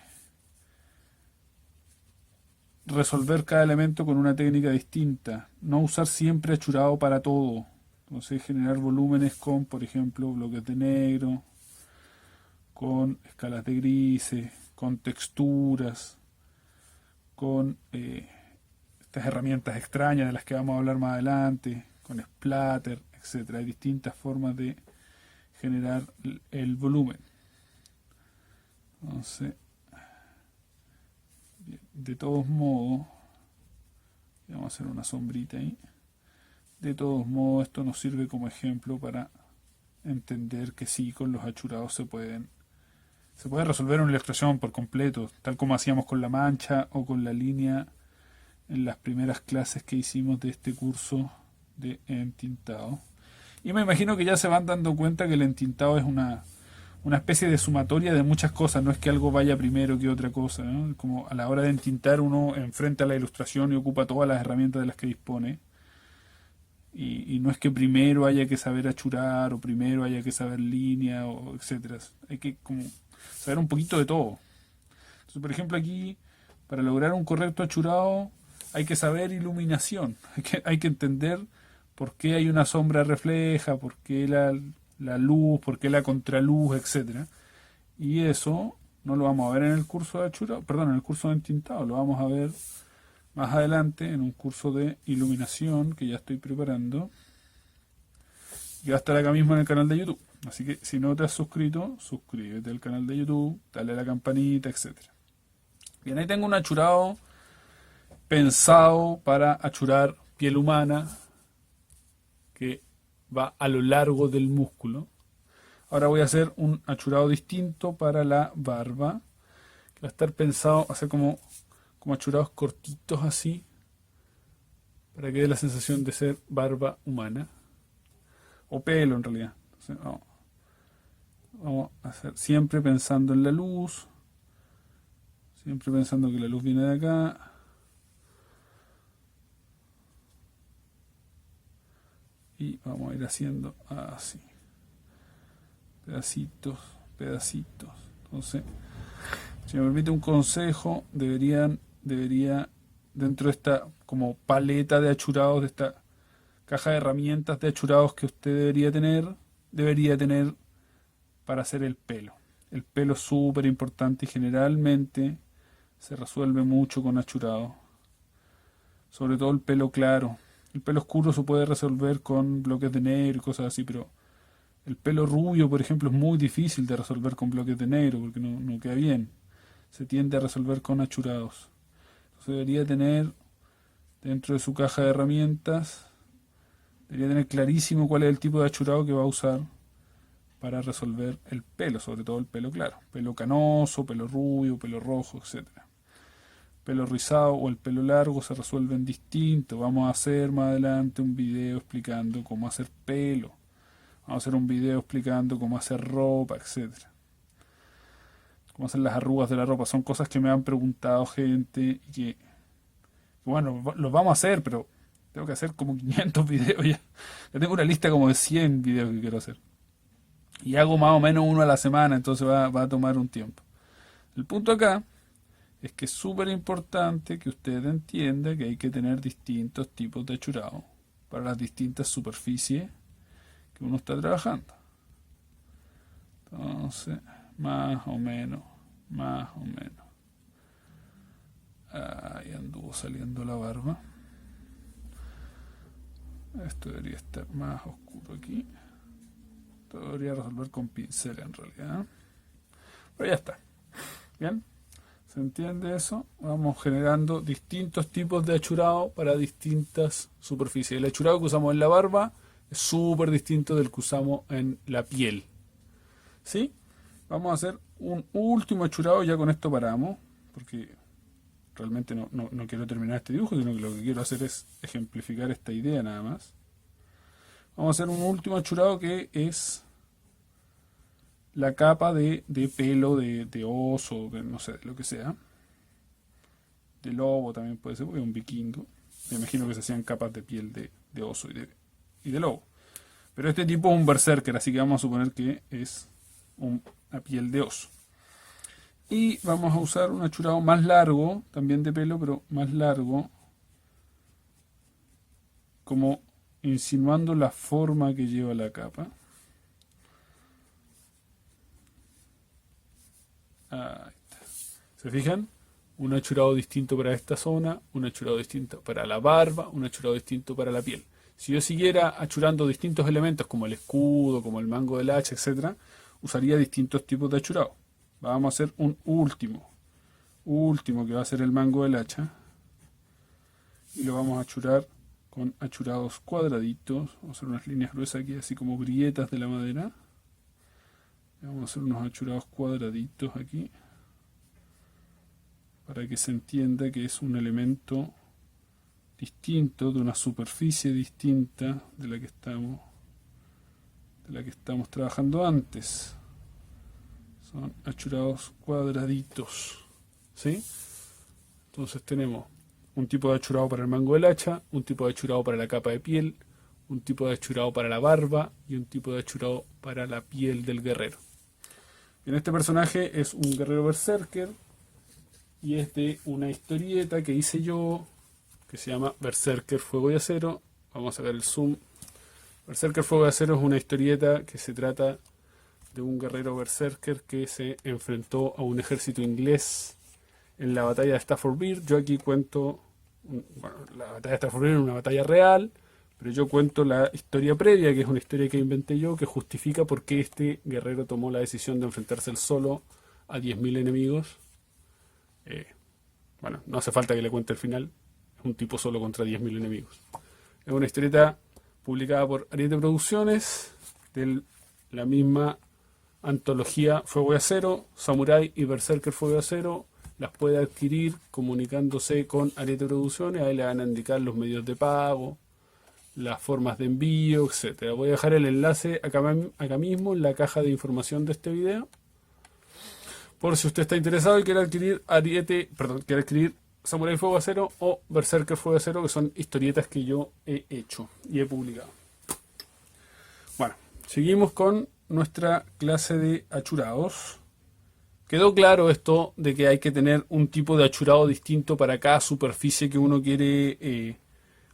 resolver cada elemento con una técnica distinta, no usar siempre achurado para todo. Entonces generar volúmenes con, por ejemplo, bloques de negro, con escalas de grises, con texturas, con estas herramientas extrañas de las que vamos a hablar más adelante, con splatter, etcétera. Hay distintas formas de generar el volumen. Entonces, bien, de todos modos, vamos a hacer una sombrita ahí. De todos modos, esto nos sirve como ejemplo para entender que sí, con los achurados se puede resolver una ilustración por completo, tal como hacíamos con la mancha o con la línea en las primeras clases que hicimos de este curso de entintado. Y me imagino que ya se van dando cuenta que el entintado es una especie de sumatoria de muchas cosas, no es que algo vaya primero que otra cosa, ¿no? Como a la hora de entintar uno enfrenta la ilustración y ocupa todas las herramientas de las que dispone. Y no es que primero haya que saber achurar o primero haya que saber línea o etcétera. Hay que como saber un poquito de todo. Entonces, por ejemplo, aquí para lograr un correcto achurado hay que saber iluminación. Hay que entender por qué hay una sombra refleja, por qué la luz, por qué la contraluz, etcétera. Y eso no lo vamos a ver en el curso de achurado, perdón, en el curso de entintado, lo vamos a ver más adelante en un curso de iluminación que ya estoy preparando, que va a estar acá mismo en el canal de YouTube. Así que si no te has suscrito, suscríbete al canal de YouTube, dale a la campanita, etcétera. Bien, ahí tengo un achurado pensado para achurar piel humana que va a lo largo del músculo. Ahora voy a hacer un achurado distinto para la barba, que va a estar pensado hacer como achurados cortitos así, para que dé la sensación de ser barba humana, o pelo en realidad. Entonces, vamos a hacer siempre pensando en la luz, siempre pensando que la luz viene de acá. Y vamos a ir haciendo así. Pedacitos, pedacitos. Entonces, si me permite un consejo, debería, dentro de esta como paleta de achurados, de esta caja de herramientas de achurados que usted debería tener para hacer el pelo. El pelo es súper importante y generalmente se resuelve mucho con achurado. Sobre todo el pelo claro. El pelo oscuro se puede resolver con bloques de negro y cosas así, pero el pelo rubio, por ejemplo, es muy difícil de resolver con bloques de negro porque no queda bien. Se tiende a resolver con achurados. Entonces debería tener dentro de su caja de herramientas, debería tener clarísimo cuál es el tipo de achurado que va a usar para resolver el pelo, sobre todo el pelo claro. Pelo canoso, pelo rubio, pelo rojo, etcétera. Pelo rizado o el pelo largo se resuelven distintos. Vamos a hacer más adelante un video explicando cómo hacer pelo. Vamos a hacer un video explicando cómo hacer ropa, etcétera. Cómo hacer las arrugas de la ropa. Son cosas que me han preguntado gente y que, bueno, los vamos a hacer, pero tengo que hacer como 500 videos ya. Ya tengo una lista como de 100 videos que quiero hacer. Y hago más o menos uno a la semana, entonces va a tomar un tiempo. El punto acá es que es súper importante que usted entienda que hay que tener distintos tipos de achurado para las distintas superficies que uno está trabajando. Entonces, más o menos. Ahí anduvo saliendo la barba. Esto debería estar más oscuro aquí. Esto debería resolver con pincel en realidad. Pero ya está. Bien. ¿Se entiende eso? Vamos generando distintos tipos de achurado para distintas superficies. El achurado que usamos en la barba es súper distinto del que usamos en la piel. ¿Sí? Vamos a hacer un último achurado, ya con esto paramos, porque realmente no quiero terminar este dibujo, sino que lo que quiero hacer es ejemplificar esta idea nada más. Vamos a hacer un último achurado que es la capa de pelo de oso, de no sé, de lo que sea. De lobo también puede ser, porque es un vikingo. Me imagino que se hacían capas de piel de oso y de lobo. Pero este tipo es un berserker, así que vamos a suponer que es una piel de oso. Y vamos a usar un achurado más largo, también de pelo, pero más largo, como insinuando la forma que lleva la capa. Ahí está. ¿Se fijan? Un achurado distinto para esta zona, un achurado distinto para la barba, un achurado distinto para la piel. Si yo siguiera achurando distintos elementos como el escudo, como el mango del hacha, etc., usaría distintos tipos de achurado. Vamos a hacer un último que va a ser el mango del hacha, y lo vamos a achurar con achurados cuadraditos. Vamos a hacer unas líneas gruesas aquí, así como grietas de la madera. Vamos a hacer unos achurados cuadraditos aquí, para que se entienda que es un elemento distinto, de una superficie distinta de la que estamos trabajando antes. Son achurados cuadraditos, ¿sí? Entonces tenemos un tipo de achurado para el mango del hacha, un tipo de achurado para la capa de piel, un tipo de achurado para la barba y un tipo de achurado para la piel del guerrero. En este personaje es un guerrero berserker y es de una historieta que hice yo que se llama Berserker Fuego y Acero. Vamos a sacar el zoom. Berserker Fuego y Acero es una historieta que se trata de un guerrero berserker que se enfrentó a un ejército inglés en la batalla de Stafford Beer. Yo aquí cuento Bueno, la batalla de Stafford Bridge es una batalla real, pero yo cuento la historia previa, que es una historia que inventé yo, que justifica por qué este guerrero tomó la decisión de enfrentarse él solo a 10.000 enemigos. Eh, bueno, no hace falta que le cuente el final. Es un tipo solo contra 10.000 enemigos. Es una historieta publicada por Ariete Producciones, de la misma antología Fuego y Acero, Samurai y Berserker Fuego y Acero. Las puede adquirir comunicándose con Ariete Producciones. Ahí le van a indicar los medios de pago, las formas de envío, etcétera. Voy a dejar el enlace acá mismo en la caja de información de este video, por si usted está interesado y quiere adquirir quiere adquirir Samurai Fuego Acero o Berserker Fuego Acero, que son historietas que yo he hecho y he publicado. Bueno, seguimos con nuestra clase de achurados. Quedó claro esto de que hay que tener un tipo de achurado distinto para cada superficie que uno quiere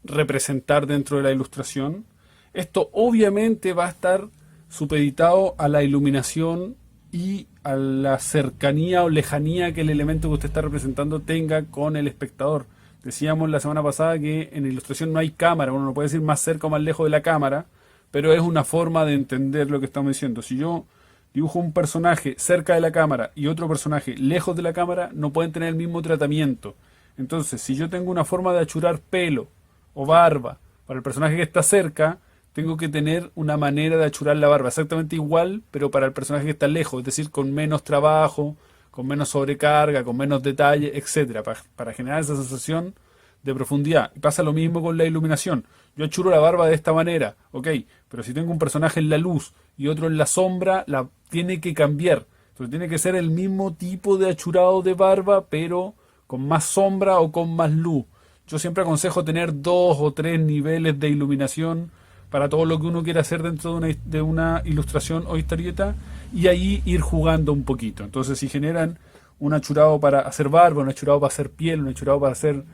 representar dentro de la ilustración. Esto obviamente va a estar supeditado a la iluminación y a la cercanía o lejanía que el elemento que usted está representando tenga con el espectador. Decíamos la semana pasada que en ilustración no hay cámara, uno no puede decir más cerca o más lejos de la cámara, pero es una forma de entender lo que estamos diciendo. Si yo dibujo un personaje cerca de la cámara y otro personaje lejos de la cámara, no pueden tener el mismo tratamiento. Entonces, si yo tengo una forma de achurar pelo o barba para el personaje que está cerca, tengo que tener una manera de achurar la barba exactamente igual, pero para el personaje que está lejos, es decir, con menos trabajo, con menos sobrecarga, con menos detalle, etcétera, para generar esa sensación de profundidad. Y pasa lo mismo con la iluminación. Yo achuro la barba de esta manera, ok, pero si tengo un personaje en la luz y otro en la sombra, la tiene que cambiar. Entonces tiene que ser el mismo tipo de achurado de barba, pero con más sombra o con más luz. Yo siempre aconsejo tener 2 o 3 niveles de iluminación para todo lo que uno quiera hacer dentro de una ilustración o historieta, y ahí ir jugando un poquito. Entonces, si generan un achurado para hacer barba, un achurado para hacer piel, un achurado para hacer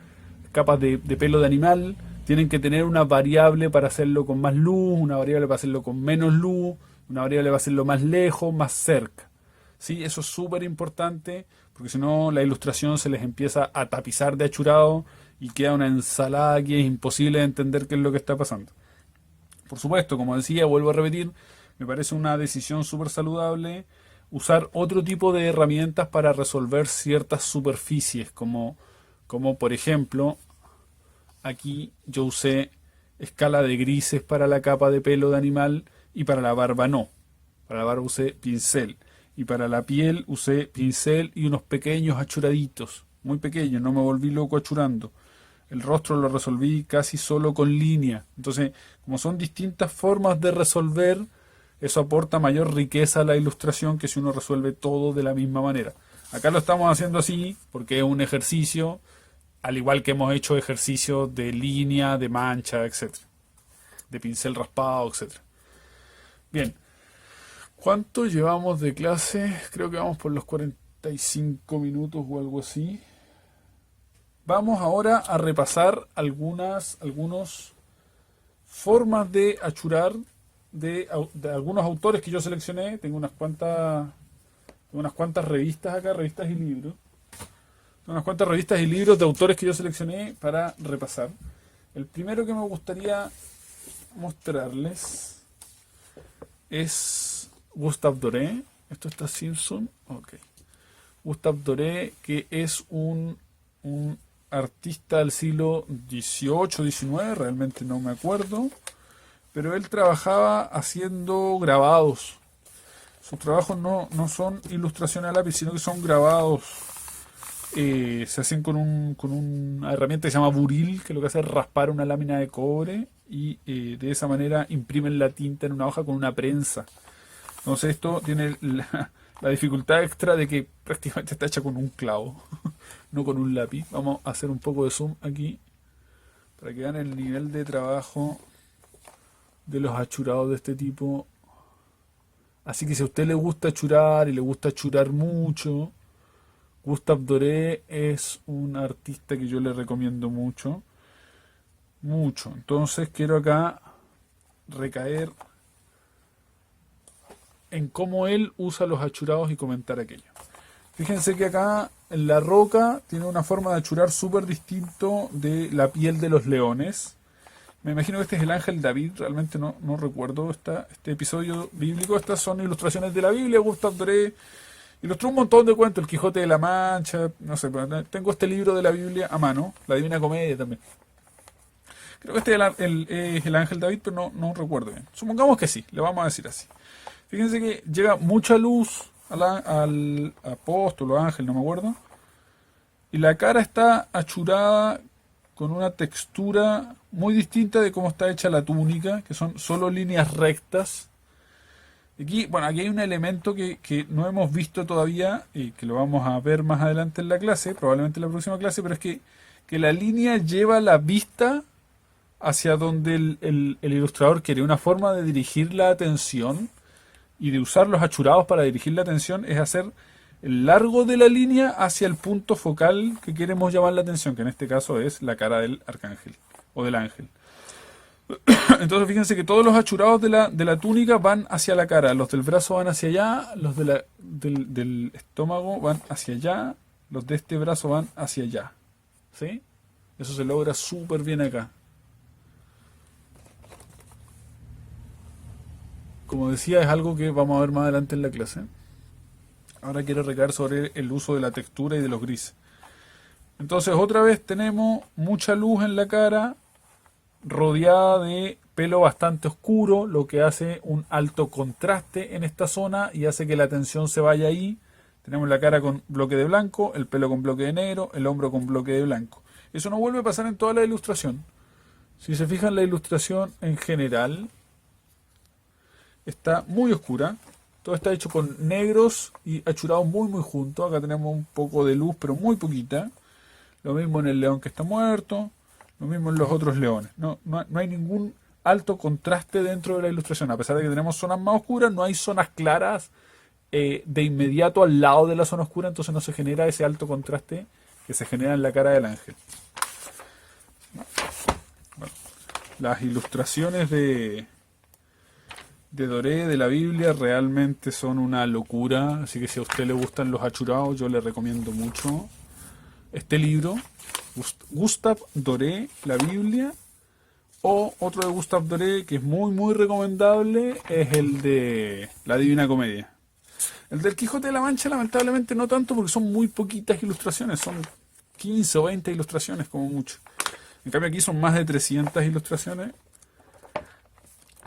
capas de pelo de animal, tienen que tener una variable para hacerlo con más luz, una variable para hacerlo con menos luz, una variable para hacerlo más lejos, más cerca. ¿Sí? Eso es súper importante, porque si no la ilustración se les empieza a tapizar de achurado y queda una ensalada que es imposible de entender qué es lo que está pasando. Por supuesto, como decía, vuelvo a repetir, me parece una decisión súper saludable usar otro tipo de herramientas para resolver ciertas superficies, como por ejemplo, aquí yo usé escala de grises para la capa de pelo de animal y para la barba no. Para la barba usé pincel y para la piel usé pincel y unos pequeños achuraditos, muy pequeños, no me volví loco achurando. El rostro lo resolví casi solo con línea. Entonces, como son distintas formas de resolver, eso aporta mayor riqueza a la ilustración que si uno resuelve todo de la misma manera. Acá lo estamos haciendo así porque es un ejercicio, al igual que hemos hecho ejercicios de línea, de mancha, etcétera, de pincel raspado, etcétera. Bien, ¿cuánto llevamos de clase? Creo que vamos por los 45 minutos o algo así. Vamos ahora a repasar algunas formas de achurar de algunos autores que yo seleccioné. Tengo unas cuantas revistas acá, revistas y libros. Tengo unas cuantas revistas y libros de autores que yo seleccioné para repasar. El primero que me gustaría mostrarles es Gustave Doré. Esto está Simpson. Ok. Gustave Doré, que es un artista del siglo XVIII, XIX, realmente no me acuerdo, pero él trabajaba haciendo grabados. Sus trabajos no son ilustración a lápiz, sino que son grabados. Se hacen con una herramienta que se llama buril, que lo que hace es raspar una lámina de cobre y de esa manera imprimen la tinta en una hoja con una prensa. Entonces esto tiene la dificultad extra de que prácticamente está hecha con un clavo, no con un lápiz. Vamos a hacer un poco de zoom aquí para que vean el nivel de trabajo de los achurados de este tipo. Así que si a usted le gusta achurar y le gusta achurar mucho, Gustave Doré es un artista que yo le recomiendo mucho. Mucho. Entonces quiero acá recaer en cómo él usa los achurados y comentar aquello. Fíjense que acá en la roca tiene una forma de achurar súper distinto de la piel de los leones. Me imagino que este es el ángel David, realmente no recuerdo este episodio bíblico. Estas son ilustraciones de la Biblia. Gustave Doré ilustró un montón de cuentos, el Quijote de la Mancha, no sé, pero tengo este libro de la Biblia a mano, la Divina Comedia también. Creo que este es el ángel David, pero no recuerdo bien. Supongamos que sí, le vamos a decir así. Fíjense que llega mucha luz al apóstol o ángel, no me acuerdo, y la cara está achurada con una textura muy distinta de cómo está hecha la túnica, que son solo líneas rectas. Aquí, bueno, aquí hay un elemento que no hemos visto todavía y que lo vamos a ver más adelante en la clase, probablemente en la próxima clase, pero es que la línea lleva la vista hacia donde el ilustrador quiere. Una forma de dirigir la atención y de usar los achurados para dirigir la atención es hacer el largo de la línea hacia el punto focal que queremos llamar la atención, que en este caso es la cara del arcángel o del ángel. Entonces fíjense que todos los achurados de la túnica van hacia la cara, los del brazo van hacia allá, los del estómago van hacia allá, los de este brazo van hacia allá. ¿Sí? Eso se logra súper bien acá. Como decía, es algo que vamos a ver más adelante en la clase. Ahora quiero recaer sobre el uso de la textura y de los grises. Entonces otra vez tenemos mucha luz en la cara, rodeada de pelo bastante oscuro, lo que hace un alto contraste en esta zona y hace que la atención se vaya ahí. Tenemos la cara con bloque de blanco, el pelo con bloque de negro, el hombro con bloque de blanco. Eso no vuelve a pasar en toda la ilustración. Si se fijan, la ilustración en general está muy oscura. Todo está hecho con negros y achurados muy juntos. Acá tenemos un poco de luz, pero muy poquita. Lo mismo en el león que está muerto. Lo mismo en los otros leones. No hay ningún alto contraste dentro de la ilustración. A pesar de que tenemos zonas más oscuras, no hay zonas claras de inmediato al lado de la zona oscura. Entonces no se genera ese alto contraste que se genera en la cara del ángel. Bueno, las ilustraciones de Doré, de la Biblia, realmente son una locura. Así que si a usted le gustan los achurados, yo le recomiendo mucho este libro, Gustave Doré, la Biblia. O otro de Gustave Doré que es muy recomendable es el de la Divina Comedia. El del Quijote de la Mancha lamentablemente no tanto, porque son muy poquitas ilustraciones, son 15 o 20 ilustraciones como mucho. En cambio aquí son más de 300 ilustraciones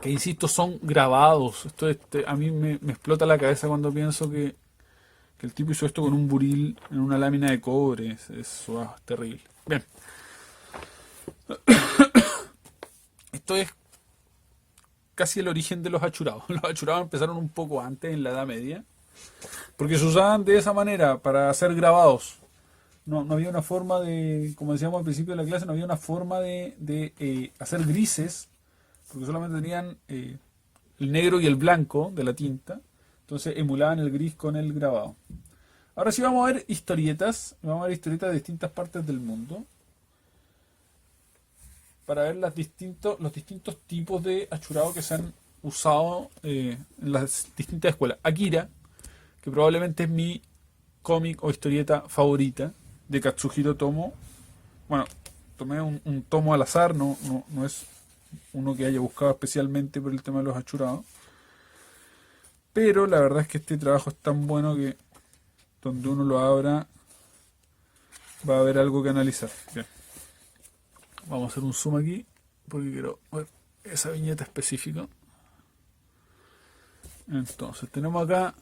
que, insisto, son grabados. Esto a mí me explota la cabeza cuando pienso que el tipo hizo esto con un buril en una lámina de cobre. Es terrible. Bien. Esto es casi el origen de los achurados. Los achurados empezaron un poco antes, en la Edad Media, porque se usaban de esa manera para hacer grabados. No había una forma de, como decíamos al principio de la clase, no había una forma de hacer grises, porque solamente tenían el negro y el blanco de la tinta. Entonces emulaban el gris con el grabado. Ahora sí vamos a ver historietas. Vamos a ver historietas de distintas partes del mundo, para ver los distintos tipos de achurado que se han usado en las distintas escuelas. Akira, que probablemente es mi cómic o historieta favorita, de Katsuhiro Tomo. Bueno, tomé un tomo al azar, no es uno que haya buscado especialmente por el tema de los achurados. Pero la verdad es que este trabajo es tan bueno que donde uno lo abra va a haber algo que analizar. Bien. Vamos a hacer un zoom aquí porque quiero ver esa viñeta específica. Entonces, tenemos acá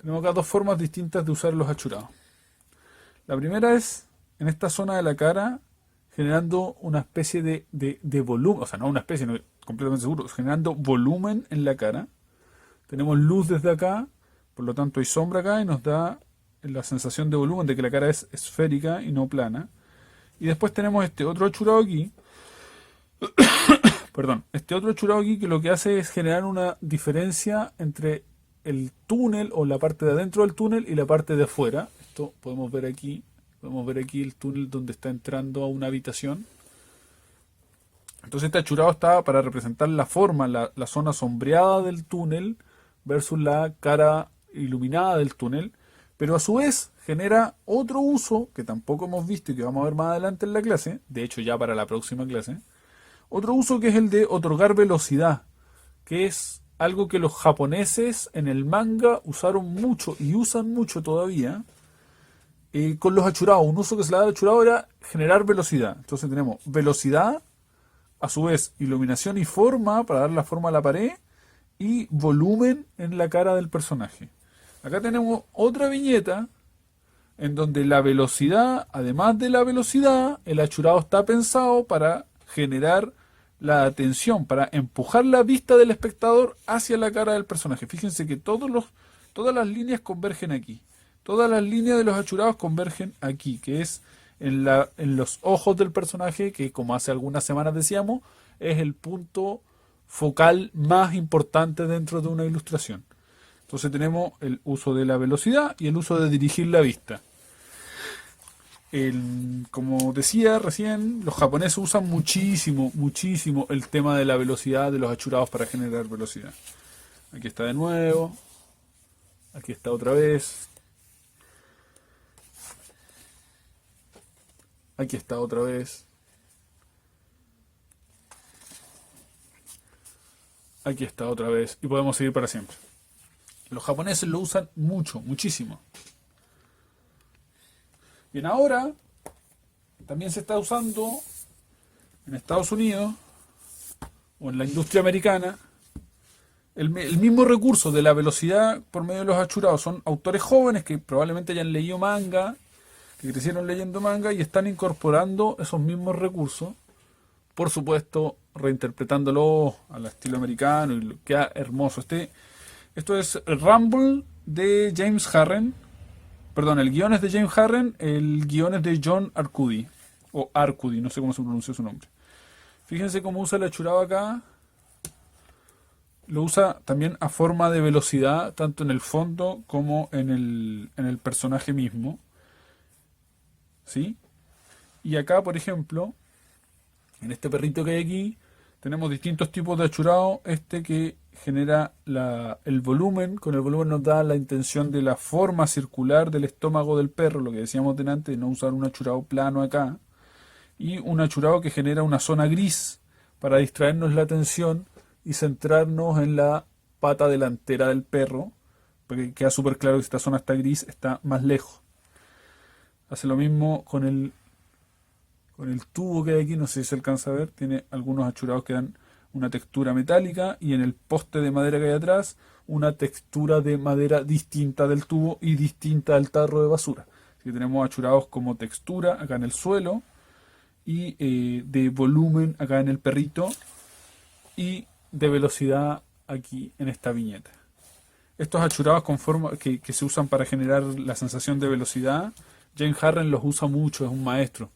dos formas distintas de usar los achurados. La primera es en esta zona de la cara, generando una especie de volumen, o sea, no una especie, no, completamente seguro, generando volumen en la cara. Tenemos luz desde acá, por lo tanto hay sombra acá y nos da la sensación de volumen, de que la cara es esférica y no plana. Y después tenemos este otro achurado aquí. Perdón, este otro achurado aquí que lo que hace es generar una diferencia entre el túnel o la parte de adentro del túnel y la parte de afuera. Esto podemos ver aquí el túnel donde está entrando a una habitación. Entonces este achurado está para representar la forma, la zona sombreada del túnel versus la cara iluminada del túnel, pero a su vez genera otro uso que tampoco hemos visto y que vamos a ver más adelante en la clase, de hecho ya para la próxima clase, otro uso que es el de otorgar velocidad, que es algo que los japoneses en el manga usaron mucho y usan mucho todavía con los achurados. Un uso que se le da al achurado era generar velocidad. Entonces tenemos velocidad, a su vez iluminación y forma para dar la forma a la pared y volumen en la cara del personaje. Acá tenemos otra viñeta en donde la velocidad, además de la velocidad, el achurado está pensado para generar la atención, para empujar la vista del espectador hacia la cara del personaje. Fíjense que todas las líneas convergen aquí. Todas las líneas de los achurados convergen aquí, que es en los ojos del personaje, que como hace algunas semanas decíamos, es el punto focal más importante dentro de una ilustración. Entonces tenemos el uso de la velocidad y el uso de dirigir la vista. Como decía recién, los japoneses usan muchísimo el tema de la velocidad de los achurados para generar velocidad. Aquí está de nuevo. Aquí está otra vez. Aquí está otra vez. Aquí está otra vez. Y podemos seguir para siempre. Los japoneses lo usan muchísimo. Bien, ahora también se está usando en Estados Unidos o en la industria americana el mismo recurso de la velocidad por medio de los achurados. Son autores jóvenes que probablemente hayan leído manga, que crecieron leyendo manga y están incorporando esos mismos recursos, por supuesto reinterpretándolo al estilo americano y queda hermoso. Esto es Rumble de James Harren. Perdón, el guion es de James Harren, el guion es de John Arcudi, o Arcudi, no sé cómo se pronuncia su nombre. Fíjense cómo usa el achurado acá. Lo usa también a forma de velocidad, tanto en el fondo como en el personaje mismo. ¿Sí? Y acá, por ejemplo, en este perrito que hay aquí, tenemos distintos tipos de achurado. Este que genera el volumen, con el volumen nos da la intención de la forma circular del estómago del perro, lo que decíamos delante, de no usar un achurado plano acá, y un achurado que genera una zona gris para distraernos la atención y centrarnos en la pata delantera del perro, porque queda súper claro que si esta zona está gris, está más lejos. Hace lo mismo con el tubo que hay aquí, no sé si se alcanza a ver, tiene algunos achurados que dan una textura metálica y en el poste de madera que hay atrás una textura de madera distinta del tubo y distinta al tarro de basura. Así que tenemos achurados como textura acá en el suelo y de volumen acá en el perrito y de velocidad aquí en esta viñeta. Estos achurados con forma que se usan para generar la sensación de velocidad, James Harren los usa mucho, es un maestro.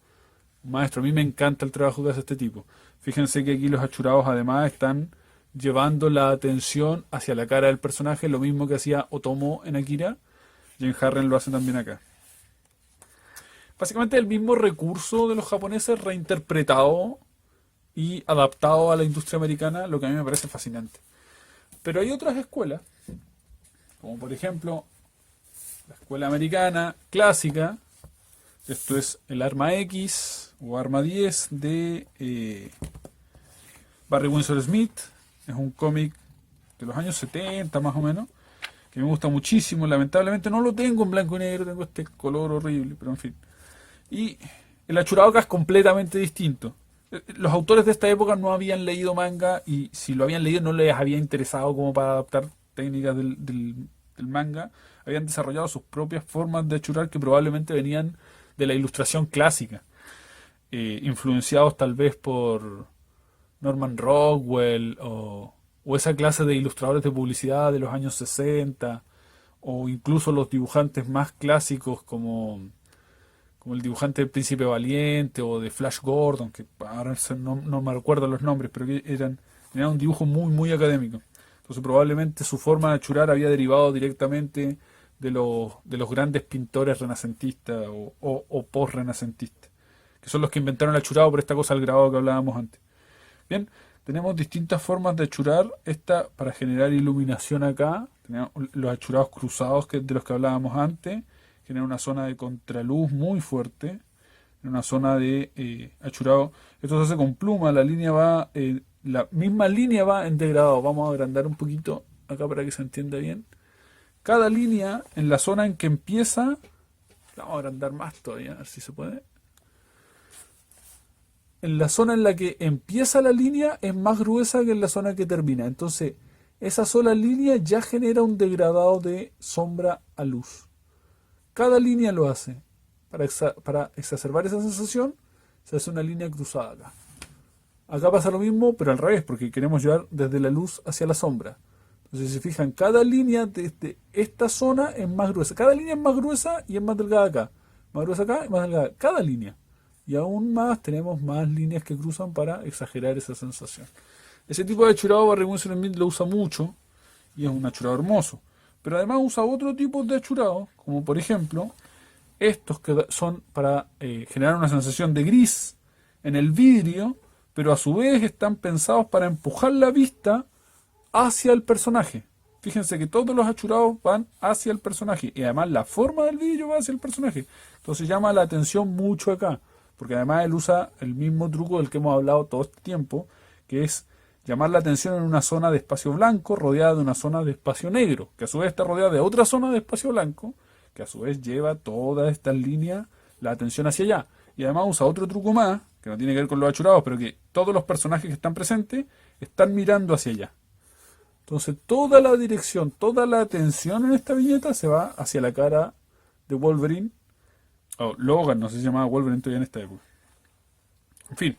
A mí me encanta el trabajo que hace este tipo. Fíjense que aquí los achurados además están llevando la atención hacia la cara del personaje, lo mismo que hacía Otomo en Akira. James Harren lo hace también acá. Básicamente el mismo recurso de los japoneses reinterpretado y adaptado a la industria americana, lo que a mí me parece fascinante. Pero hay otras escuelas, como por ejemplo la escuela americana clásica. Esto es el Arma X o Arma 10 de Barry Windsor Smith. Es un cómic de los años 70 más o menos, que me gusta muchísimo. Lamentablemente no lo tengo en blanco y negro, tengo este color horrible, pero en fin. Y el achurado acá es completamente distinto. Los autores de esta época no habían leído manga y si lo habían leído no les había interesado como para adaptar técnicas del manga. Habían desarrollado sus propias formas de achurar que probablemente venían de la ilustración clásica, influenciados tal vez por Norman Rockwell o esa clase de ilustradores de publicidad de los años 60 o incluso los dibujantes más clásicos como el dibujante del Príncipe Valiente o de Flash Gordon, que ahora no me recuerdo los nombres, pero que eran un dibujo muy académico. Entonces probablemente su forma de achurar había derivado directamente de los grandes pintores renacentistas o post-renacentistas, que son los que inventaron el achurado por esta cosa del grabado que hablábamos antes. Bien, tenemos distintas formas de achurar. Esta para generar iluminación acá, tenemos los achurados cruzados de los que hablábamos antes, genera una zona de contraluz muy fuerte, en una zona de achurado. Esto se hace con pluma, la línea va, la misma línea va en degradado. Vamos a agrandar un poquito acá para que se entienda bien. Cada línea en la zona en que empieza, vamos a agrandar más todavía, a ver si se puede. En la zona en la que empieza la línea es más gruesa que en la zona que termina. Entonces, esa sola línea ya genera un degradado de sombra a luz. Cada línea lo hace. Para exacerbar esa sensación, se hace una línea cruzada acá. Acá pasa lo mismo, pero al revés, porque queremos llevar desde la luz hacia la sombra. Entonces, si se fijan, cada línea desde esta zona es más gruesa. Cada línea es más gruesa y es más delgada acá. Más gruesa acá y más delgada. Cada línea. Y aún más tenemos más líneas que cruzan para exagerar esa sensación. Ese tipo de achurado Barry Winsor & lo usa mucho y es un achurado hermoso. Pero además usa otro tipo de achurado, como por ejemplo estos que son para generar una sensación de gris en el vidrio, pero a su vez están pensados para empujar la vista hacia el personaje. Fíjense que todos los achurados van hacia el personaje y además la forma del vidrio va hacia el personaje. Entonces llama la atención mucho acá, porque además él usa el mismo truco del que hemos hablado todo este tiempo, que es llamar la atención en una zona de espacio blanco rodeada de una zona de espacio negro, que a su vez está rodeada de otra zona de espacio blanco, que a su vez lleva toda esta línea la atención hacia allá. Y además usa otro truco más, que no tiene que ver con los achurados, pero que todos los personajes que están presentes están mirando hacia allá. Entonces toda la dirección, toda la atención en esta viñeta se va hacia la cara de Wolverine. O Logan, no sé si se llamaba Wolverine todavía en esta época. En fin,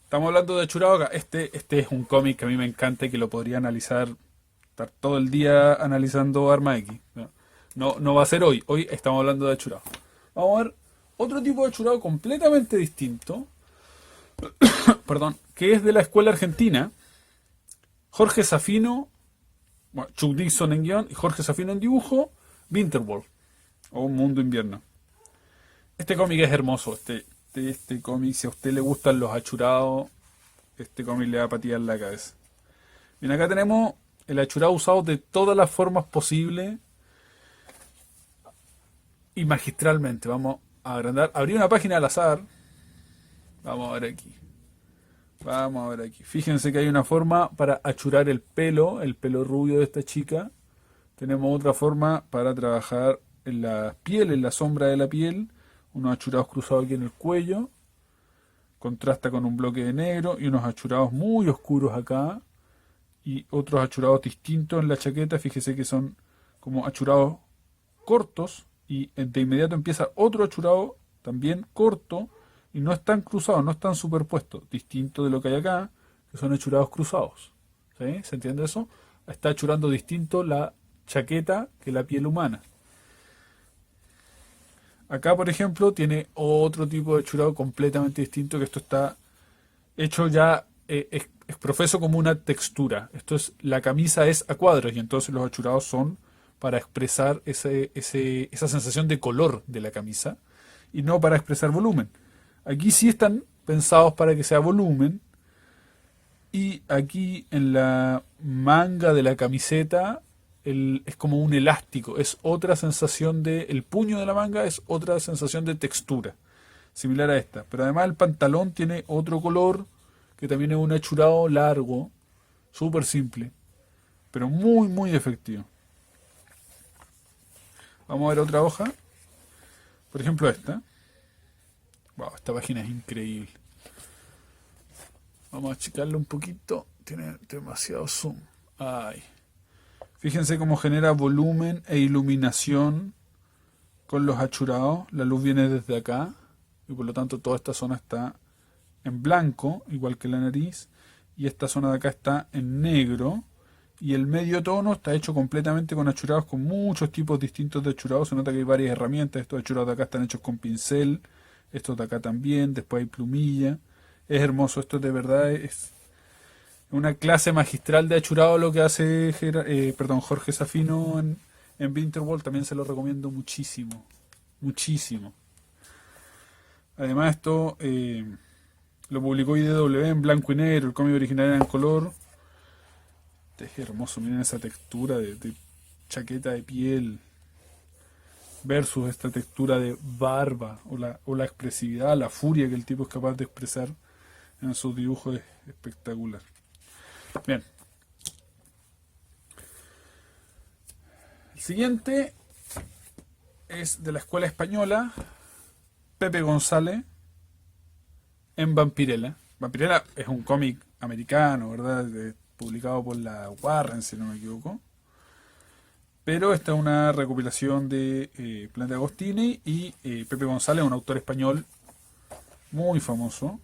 estamos hablando de achurado acá. Este es un cómic que a mí me encanta y que lo podría analizar, estar todo el día analizando Arma X. No va a ser hoy. Hoy estamos hablando de achurado. Vamos a ver otro tipo de achurado completamente distinto. Perdón, que es de la escuela argentina. Jorge Safino, bueno, Chuck Dixon en guión y Jorge Safino en dibujo. Winterworld, o Un Mundo Invierno. Este cómic es hermoso. Este cómic, si a usted le gustan los achurados, este cómic le va a patear la cabeza. Bien, acá tenemos el achurado usado de todas las formas posibles y magistralmente. Vamos a agrandar. Abrí una página al azar. Vamos a ver aquí. Vamos a ver aquí. Fíjense que hay una forma para achurar el pelo rubio de esta chica. Tenemos otra forma para trabajar en la piel, en la sombra de la piel. Unos achurados cruzados aquí en el cuello. Contrasta con un bloque de negro y unos achurados muy oscuros acá. Y otros achurados distintos en la chaqueta. Fíjese que son como achurados cortos. Y de inmediato empieza otro achurado también corto. Y no están cruzados, no están superpuestos. Distinto de lo que hay acá, que son achurados cruzados. ¿Sí? ¿Se entiende eso? Está achurando distinto la chaqueta que la piel humana. Acá, por ejemplo, tiene otro tipo de achurado completamente distinto, que esto está hecho ya, es profeso como una textura. La camisa es a cuadros y entonces los achurados son para expresar esa sensación de color de la camisa y no para expresar volumen. Aquí sí están pensados para que sea volumen. Y aquí en la manga de la camiseta es como un elástico. Es otra sensación el puño de la manga es otra sensación de textura. Similar a esta. Pero además el pantalón tiene otro color que también es un achurado largo. Súper simple. Pero muy, muy efectivo. Vamos a ver otra hoja. Por ejemplo esta. Wow, esta página es increíble. Vamos a achicarle un poquito. Tiene demasiado zoom. Ay. Fíjense cómo genera volumen e iluminación con los achurados. La luz viene desde acá. Y por lo tanto toda esta zona está en blanco, igual que la nariz. Y esta zona de acá está en negro. Y el medio tono está hecho completamente con achurados, con muchos tipos distintos de achurados. Se nota que hay varias herramientas. Estos achurados de acá están hechos con pincel. Estos de acá también. Después hay plumilla. Es hermoso. Esto de verdad es una clase magistral de achurado lo que hace Jorge Safino en Winterworld. También se lo recomiendo muchísimo. Muchísimo. Además esto lo publicó IDW en blanco y negro. El cómic original era en color. Es hermoso. Miren esa textura de chaqueta de piel. versus esta textura de barba o la expresividad, la furia que el tipo es capaz de expresar en sus dibujos es espectacular. Bien. El siguiente es de la escuela española, Pepe González, en Vampirella. Vampirella es un cómic americano, ¿verdad? Publicado por la Warren, si no me equivoco. Pero esta es una recopilación de Planeta Agostini y Pepe González, un autor español muy famoso.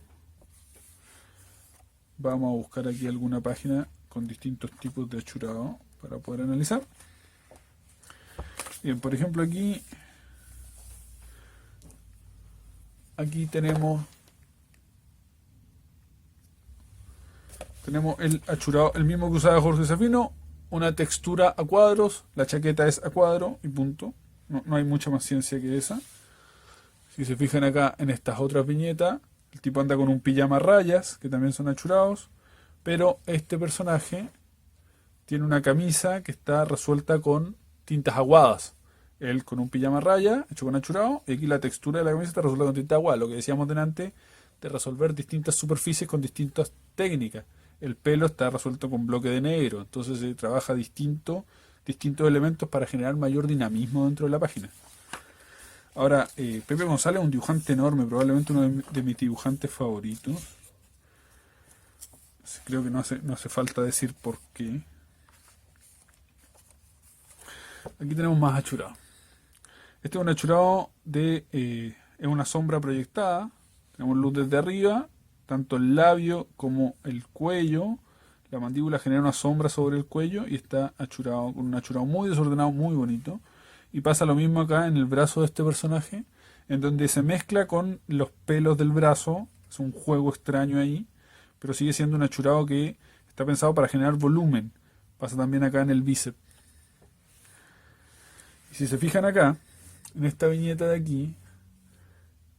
Vamos a buscar aquí alguna página con distintos tipos de achurado para poder analizar. Bien, por ejemplo aquí tenemos el achurado, el mismo que usaba Jorge Safino, una textura a cuadros, la chaqueta es a cuadro y punto. No hay mucha más ciencia que esa. Si se fijan acá en estas otras viñetas, el tipo anda con un pijama a rayas, que también son achurados, pero este personaje tiene una camisa que está resuelta con tintas aguadas. Él con un pijama a rayas, hecho con achurado, y aquí la textura de la camisa está resuelta con tinta aguada, lo que decíamos delante de resolver distintas superficies con distintas técnicas. El pelo está resuelto con bloque de negro, entonces se trabaja distintos elementos para generar mayor dinamismo dentro de la página. Ahora, Pepe González es un dibujante enorme, probablemente uno de mis dibujantes favoritos. Creo que no hace falta decir por qué. Aquí tenemos más achurado. Este es un achurado es una sombra proyectada. Tenemos luz desde arriba, tanto el labio como el cuello. La mandíbula genera una sombra sobre el cuello y está achurado, con un achurado muy desordenado, muy bonito. Y pasa lo mismo acá en el brazo de este personaje, en donde se mezcla con los pelos del brazo. Es un juego extraño ahí, pero sigue siendo un achurado que está pensado para generar volumen. Pasa también acá en el bíceps. Y si se fijan acá, en esta viñeta de aquí,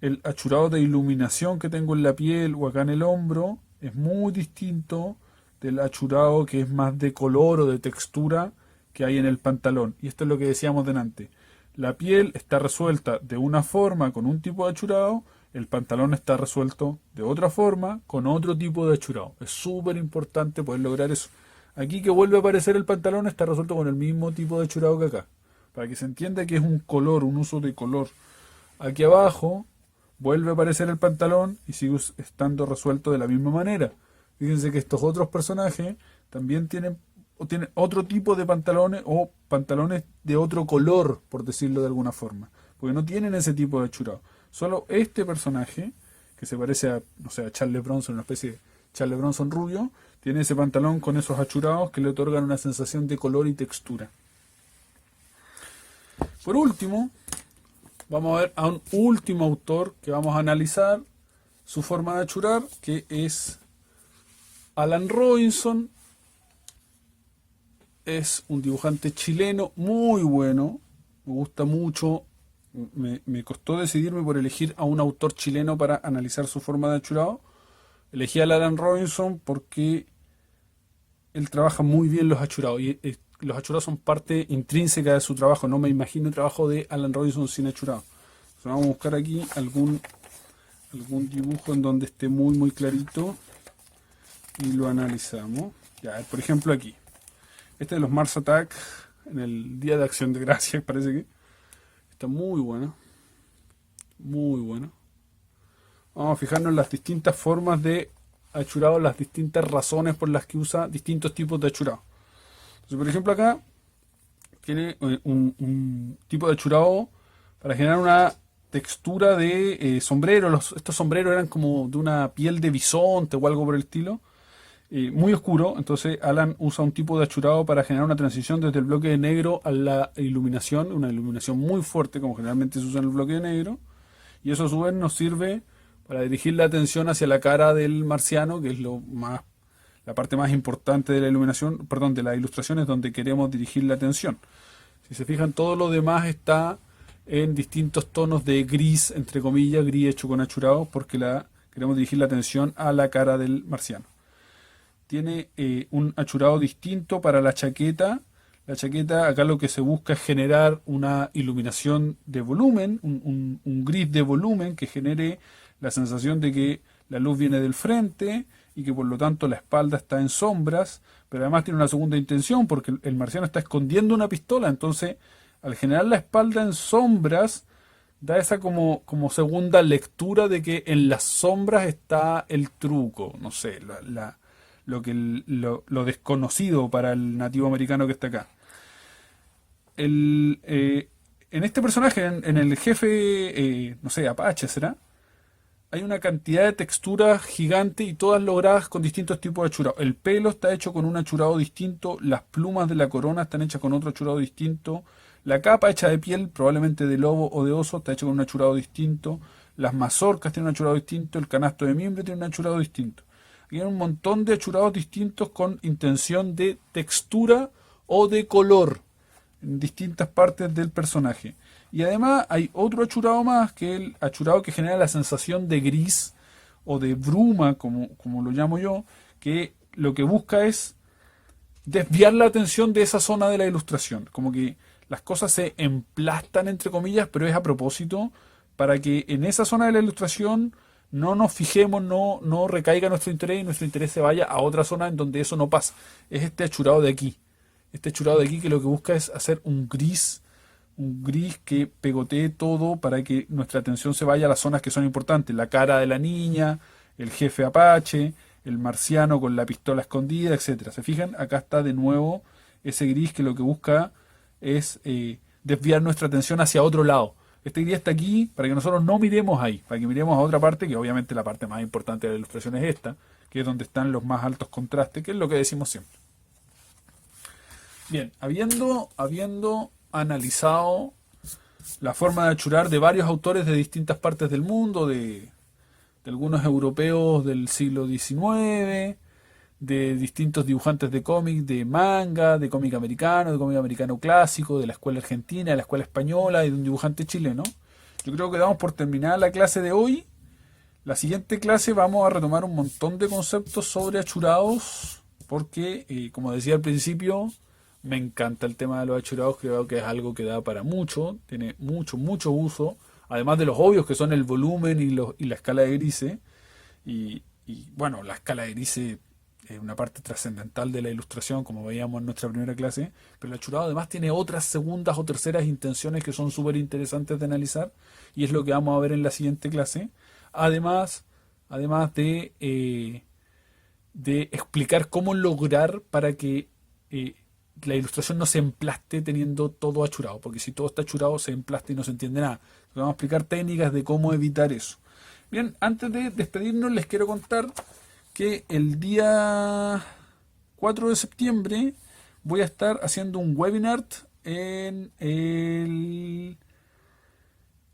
el achurado de iluminación que tengo en la piel o acá en el hombro es muy distinto del achurado que es más de color o de textura que hay en el pantalón. Y esto es lo que decíamos delante. La piel está resuelta de una forma con un tipo de achurado, el pantalón está resuelto de otra forma con otro tipo de achurado. Es súper importante poder lograr eso. Aquí que vuelve a aparecer el pantalón está resuelto con el mismo tipo de achurado que acá. Para que se entienda que es un color, un uso de color. Aquí abajo vuelve a aparecer el pantalón y sigue estando resuelto de la misma manera. Fíjense que estos otros personajes también tienen otro tipo de pantalones o pantalones de otro color, por decirlo de alguna forma. Porque no tienen ese tipo de achurado. Solo este personaje, que se parece a, no sé, a Charles Bronson, una especie de Charles Bronson rubio, tiene ese pantalón con esos achurados que le otorgan una sensación de color y textura. Por último, vamos a ver a un último autor que vamos a analizar su forma de achurar, que es Alan Robinson. Es un dibujante chileno muy bueno, me gusta mucho. Me costó decidirme por elegir a un autor chileno para analizar su forma de achurado. Elegí a Alan Robinson porque él trabaja muy bien los achurados y los achurados son parte intrínseca de su trabajo. No me imagino el trabajo de Alan Robinson sin achurado. Entonces vamos a buscar aquí algún dibujo en donde esté muy clarito y lo analizamos. Ya, por ejemplo aquí. Este de los Mars Attack en el Día de Acción de Gracias, parece que está muy bueno. Muy bueno. Vamos a fijarnos en las distintas formas de achurado, las distintas razones por las que usa distintos tipos de achurado. Entonces, por ejemplo, acá tiene un tipo de achurado para generar una textura de sombrero. Estos sombreros eran como de una piel de bisonte o algo por el estilo. Muy oscuro, entonces Alan usa un tipo de achurado para generar una transición desde el bloque de negro a la iluminación, una iluminación muy fuerte como generalmente se usa en el bloque de negro, y eso a su vez nos sirve para dirigir la atención hacia la cara del marciano, que es la parte más importante de la iluminación, perdón, de la ilustración, es donde queremos dirigir la atención. Si se fijan, todo lo demás está en distintos tonos de gris, entre comillas, gris hecho con achurado, porque queremos dirigir la atención a la cara del marciano. Tiene un achurado distinto para la chaqueta. La chaqueta, acá lo que se busca es generar una iluminación de volumen, un gris de volumen que genere la sensación de que la luz viene del frente y que por lo tanto la espalda está en sombras, pero además tiene una segunda intención porque el marciano está escondiendo una pistola, entonces al generar la espalda en sombras, da esa como segunda lectura de que en las sombras está el truco, no sé, lo desconocido para el nativo americano que está acá. En este personaje, en el jefe, no sé, Apache será, hay una cantidad de texturas gigantes y todas logradas con distintos tipos de achurado. El pelo está hecho con un achurado distinto, las plumas de la corona están hechas con otro achurado distinto, la capa hecha de piel, probablemente de lobo o de oso, está hecha con un achurado distinto, las mazorcas tienen un achurado distinto, el canasto de mimbre tiene un achurado distinto. Aquí hay un montón de achurados distintos con intención de textura o de color en distintas partes del personaje. Y además hay otro achurado más, que es el achurado que genera la sensación de gris o de bruma, como lo llamo yo, que lo que busca es desviar la atención de esa zona de la ilustración. Como que las cosas se emplastan, entre comillas, pero es a propósito para que en esa zona de la ilustración no nos fijemos, no recaiga nuestro interés y nuestro interés se vaya a otra zona en donde eso no pasa. Es este achurado de aquí. Este achurado de aquí que lo que busca es hacer un gris que pegotee todo para que nuestra atención se vaya a las zonas que son importantes. La cara de la niña, el jefe Apache, el marciano con la pistola escondida, etcétera. ¿Se fijan? Acá está de nuevo ese gris que lo que busca es desviar nuestra atención hacia otro lado. Este gris está aquí para que nosotros no miremos ahí, para que miremos a otra parte, que obviamente la parte más importante de la ilustración es esta, que es donde están los más altos contrastes, que es lo que decimos siempre. Bien, habiendo analizado la forma de achurar de varios autores de distintas partes del mundo, de algunos europeos del siglo XIX, de distintos dibujantes de cómic, de manga, de cómic americano clásico, de la escuela argentina, de la escuela española y de un dibujante chileno. Yo creo que damos por terminada la clase de hoy. La siguiente clase vamos a retomar un montón de conceptos sobre achurados, porque, como decía al principio, me encanta el tema de los achurados, creo que es algo que da para mucho, tiene mucho uso, además de los obvios que son el volumen y la escala de grises. Bueno, la escala de grises es una parte trascendental de la ilustración, como veíamos en nuestra primera clase, pero el achurado además tiene otras segundas o terceras intenciones que son súper interesantes de analizar, y es lo que vamos a ver en la siguiente clase. Además de explicar cómo lograr para que la ilustración no se emplaste teniendo todo achurado, porque si todo está achurado se emplasta y no se entiende nada. Vamos a explicar técnicas de cómo evitar eso. Bien, antes de despedirnos les quiero contar que el día 4 de septiembre voy a estar haciendo un webinar en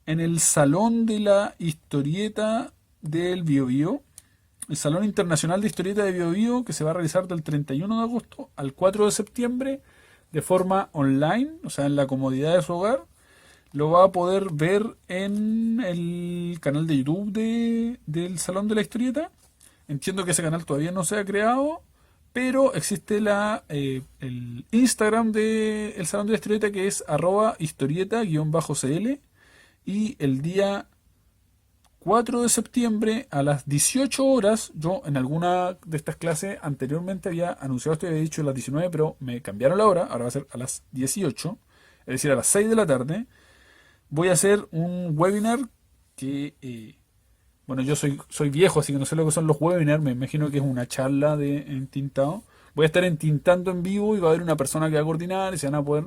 el Salón de la Historieta del Biobío, el Salón Internacional de Historieta de Biobío, que se va a realizar del 31 de agosto al 4 de septiembre de forma online, o sea, en la comodidad de su hogar. Lo va a poder ver en el canal de YouTube del Salón de la Historieta. Entiendo que ese canal todavía no se ha creado, pero existe el Instagram del Salón de la Historieta, que es @historieta_cl, y el día 4 de septiembre a las 18 horas, yo en alguna de estas clases anteriormente había anunciado esto y había dicho a las 19, pero me cambiaron la hora, ahora va a ser a las 18, es decir, a las 6 de la tarde, voy a hacer un webinar que, bueno, yo soy viejo, así que no sé lo que son los webinars, me imagino que es una charla de entintado. Voy a estar entintando en vivo y va a haber una persona que va a coordinar y se van a poder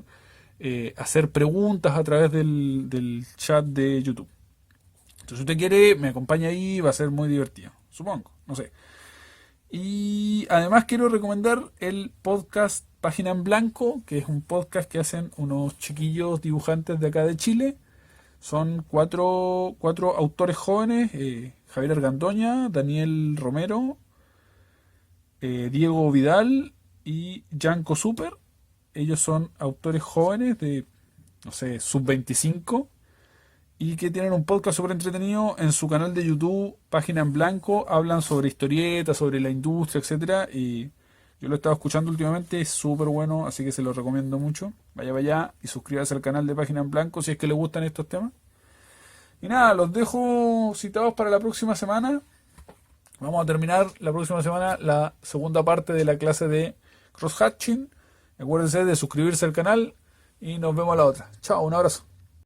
hacer preguntas a través del chat de YouTube. Entonces, si usted quiere, me acompaña ahí, va a ser muy divertido, supongo, no sé. Y además quiero recomendar el podcast Página en Blanco, que es un podcast que hacen unos chiquillos dibujantes de acá de Chile. Son cuatro autores jóvenes, Javier Argandoña, Daniel Romero, Diego Vidal y Janko Super. Ellos son autores jóvenes de, no sé, sub-25, y que tienen un podcast súper entretenido en su canal de YouTube, Página en Blanco. Hablan sobre historietas, sobre la industria, etcétera, y Yo lo he estado escuchando últimamente, es súper bueno, así que se lo recomiendo mucho. Vaya, vaya y suscríbase al canal de Página en Blanco si es que le gustan estos temas. Y nada, los dejo citados para la próxima semana. Vamos a terminar la próxima semana la segunda parte de la clase de crosshatching. Acuérdense de suscribirse al canal y nos vemos a la otra. Chao, un abrazo.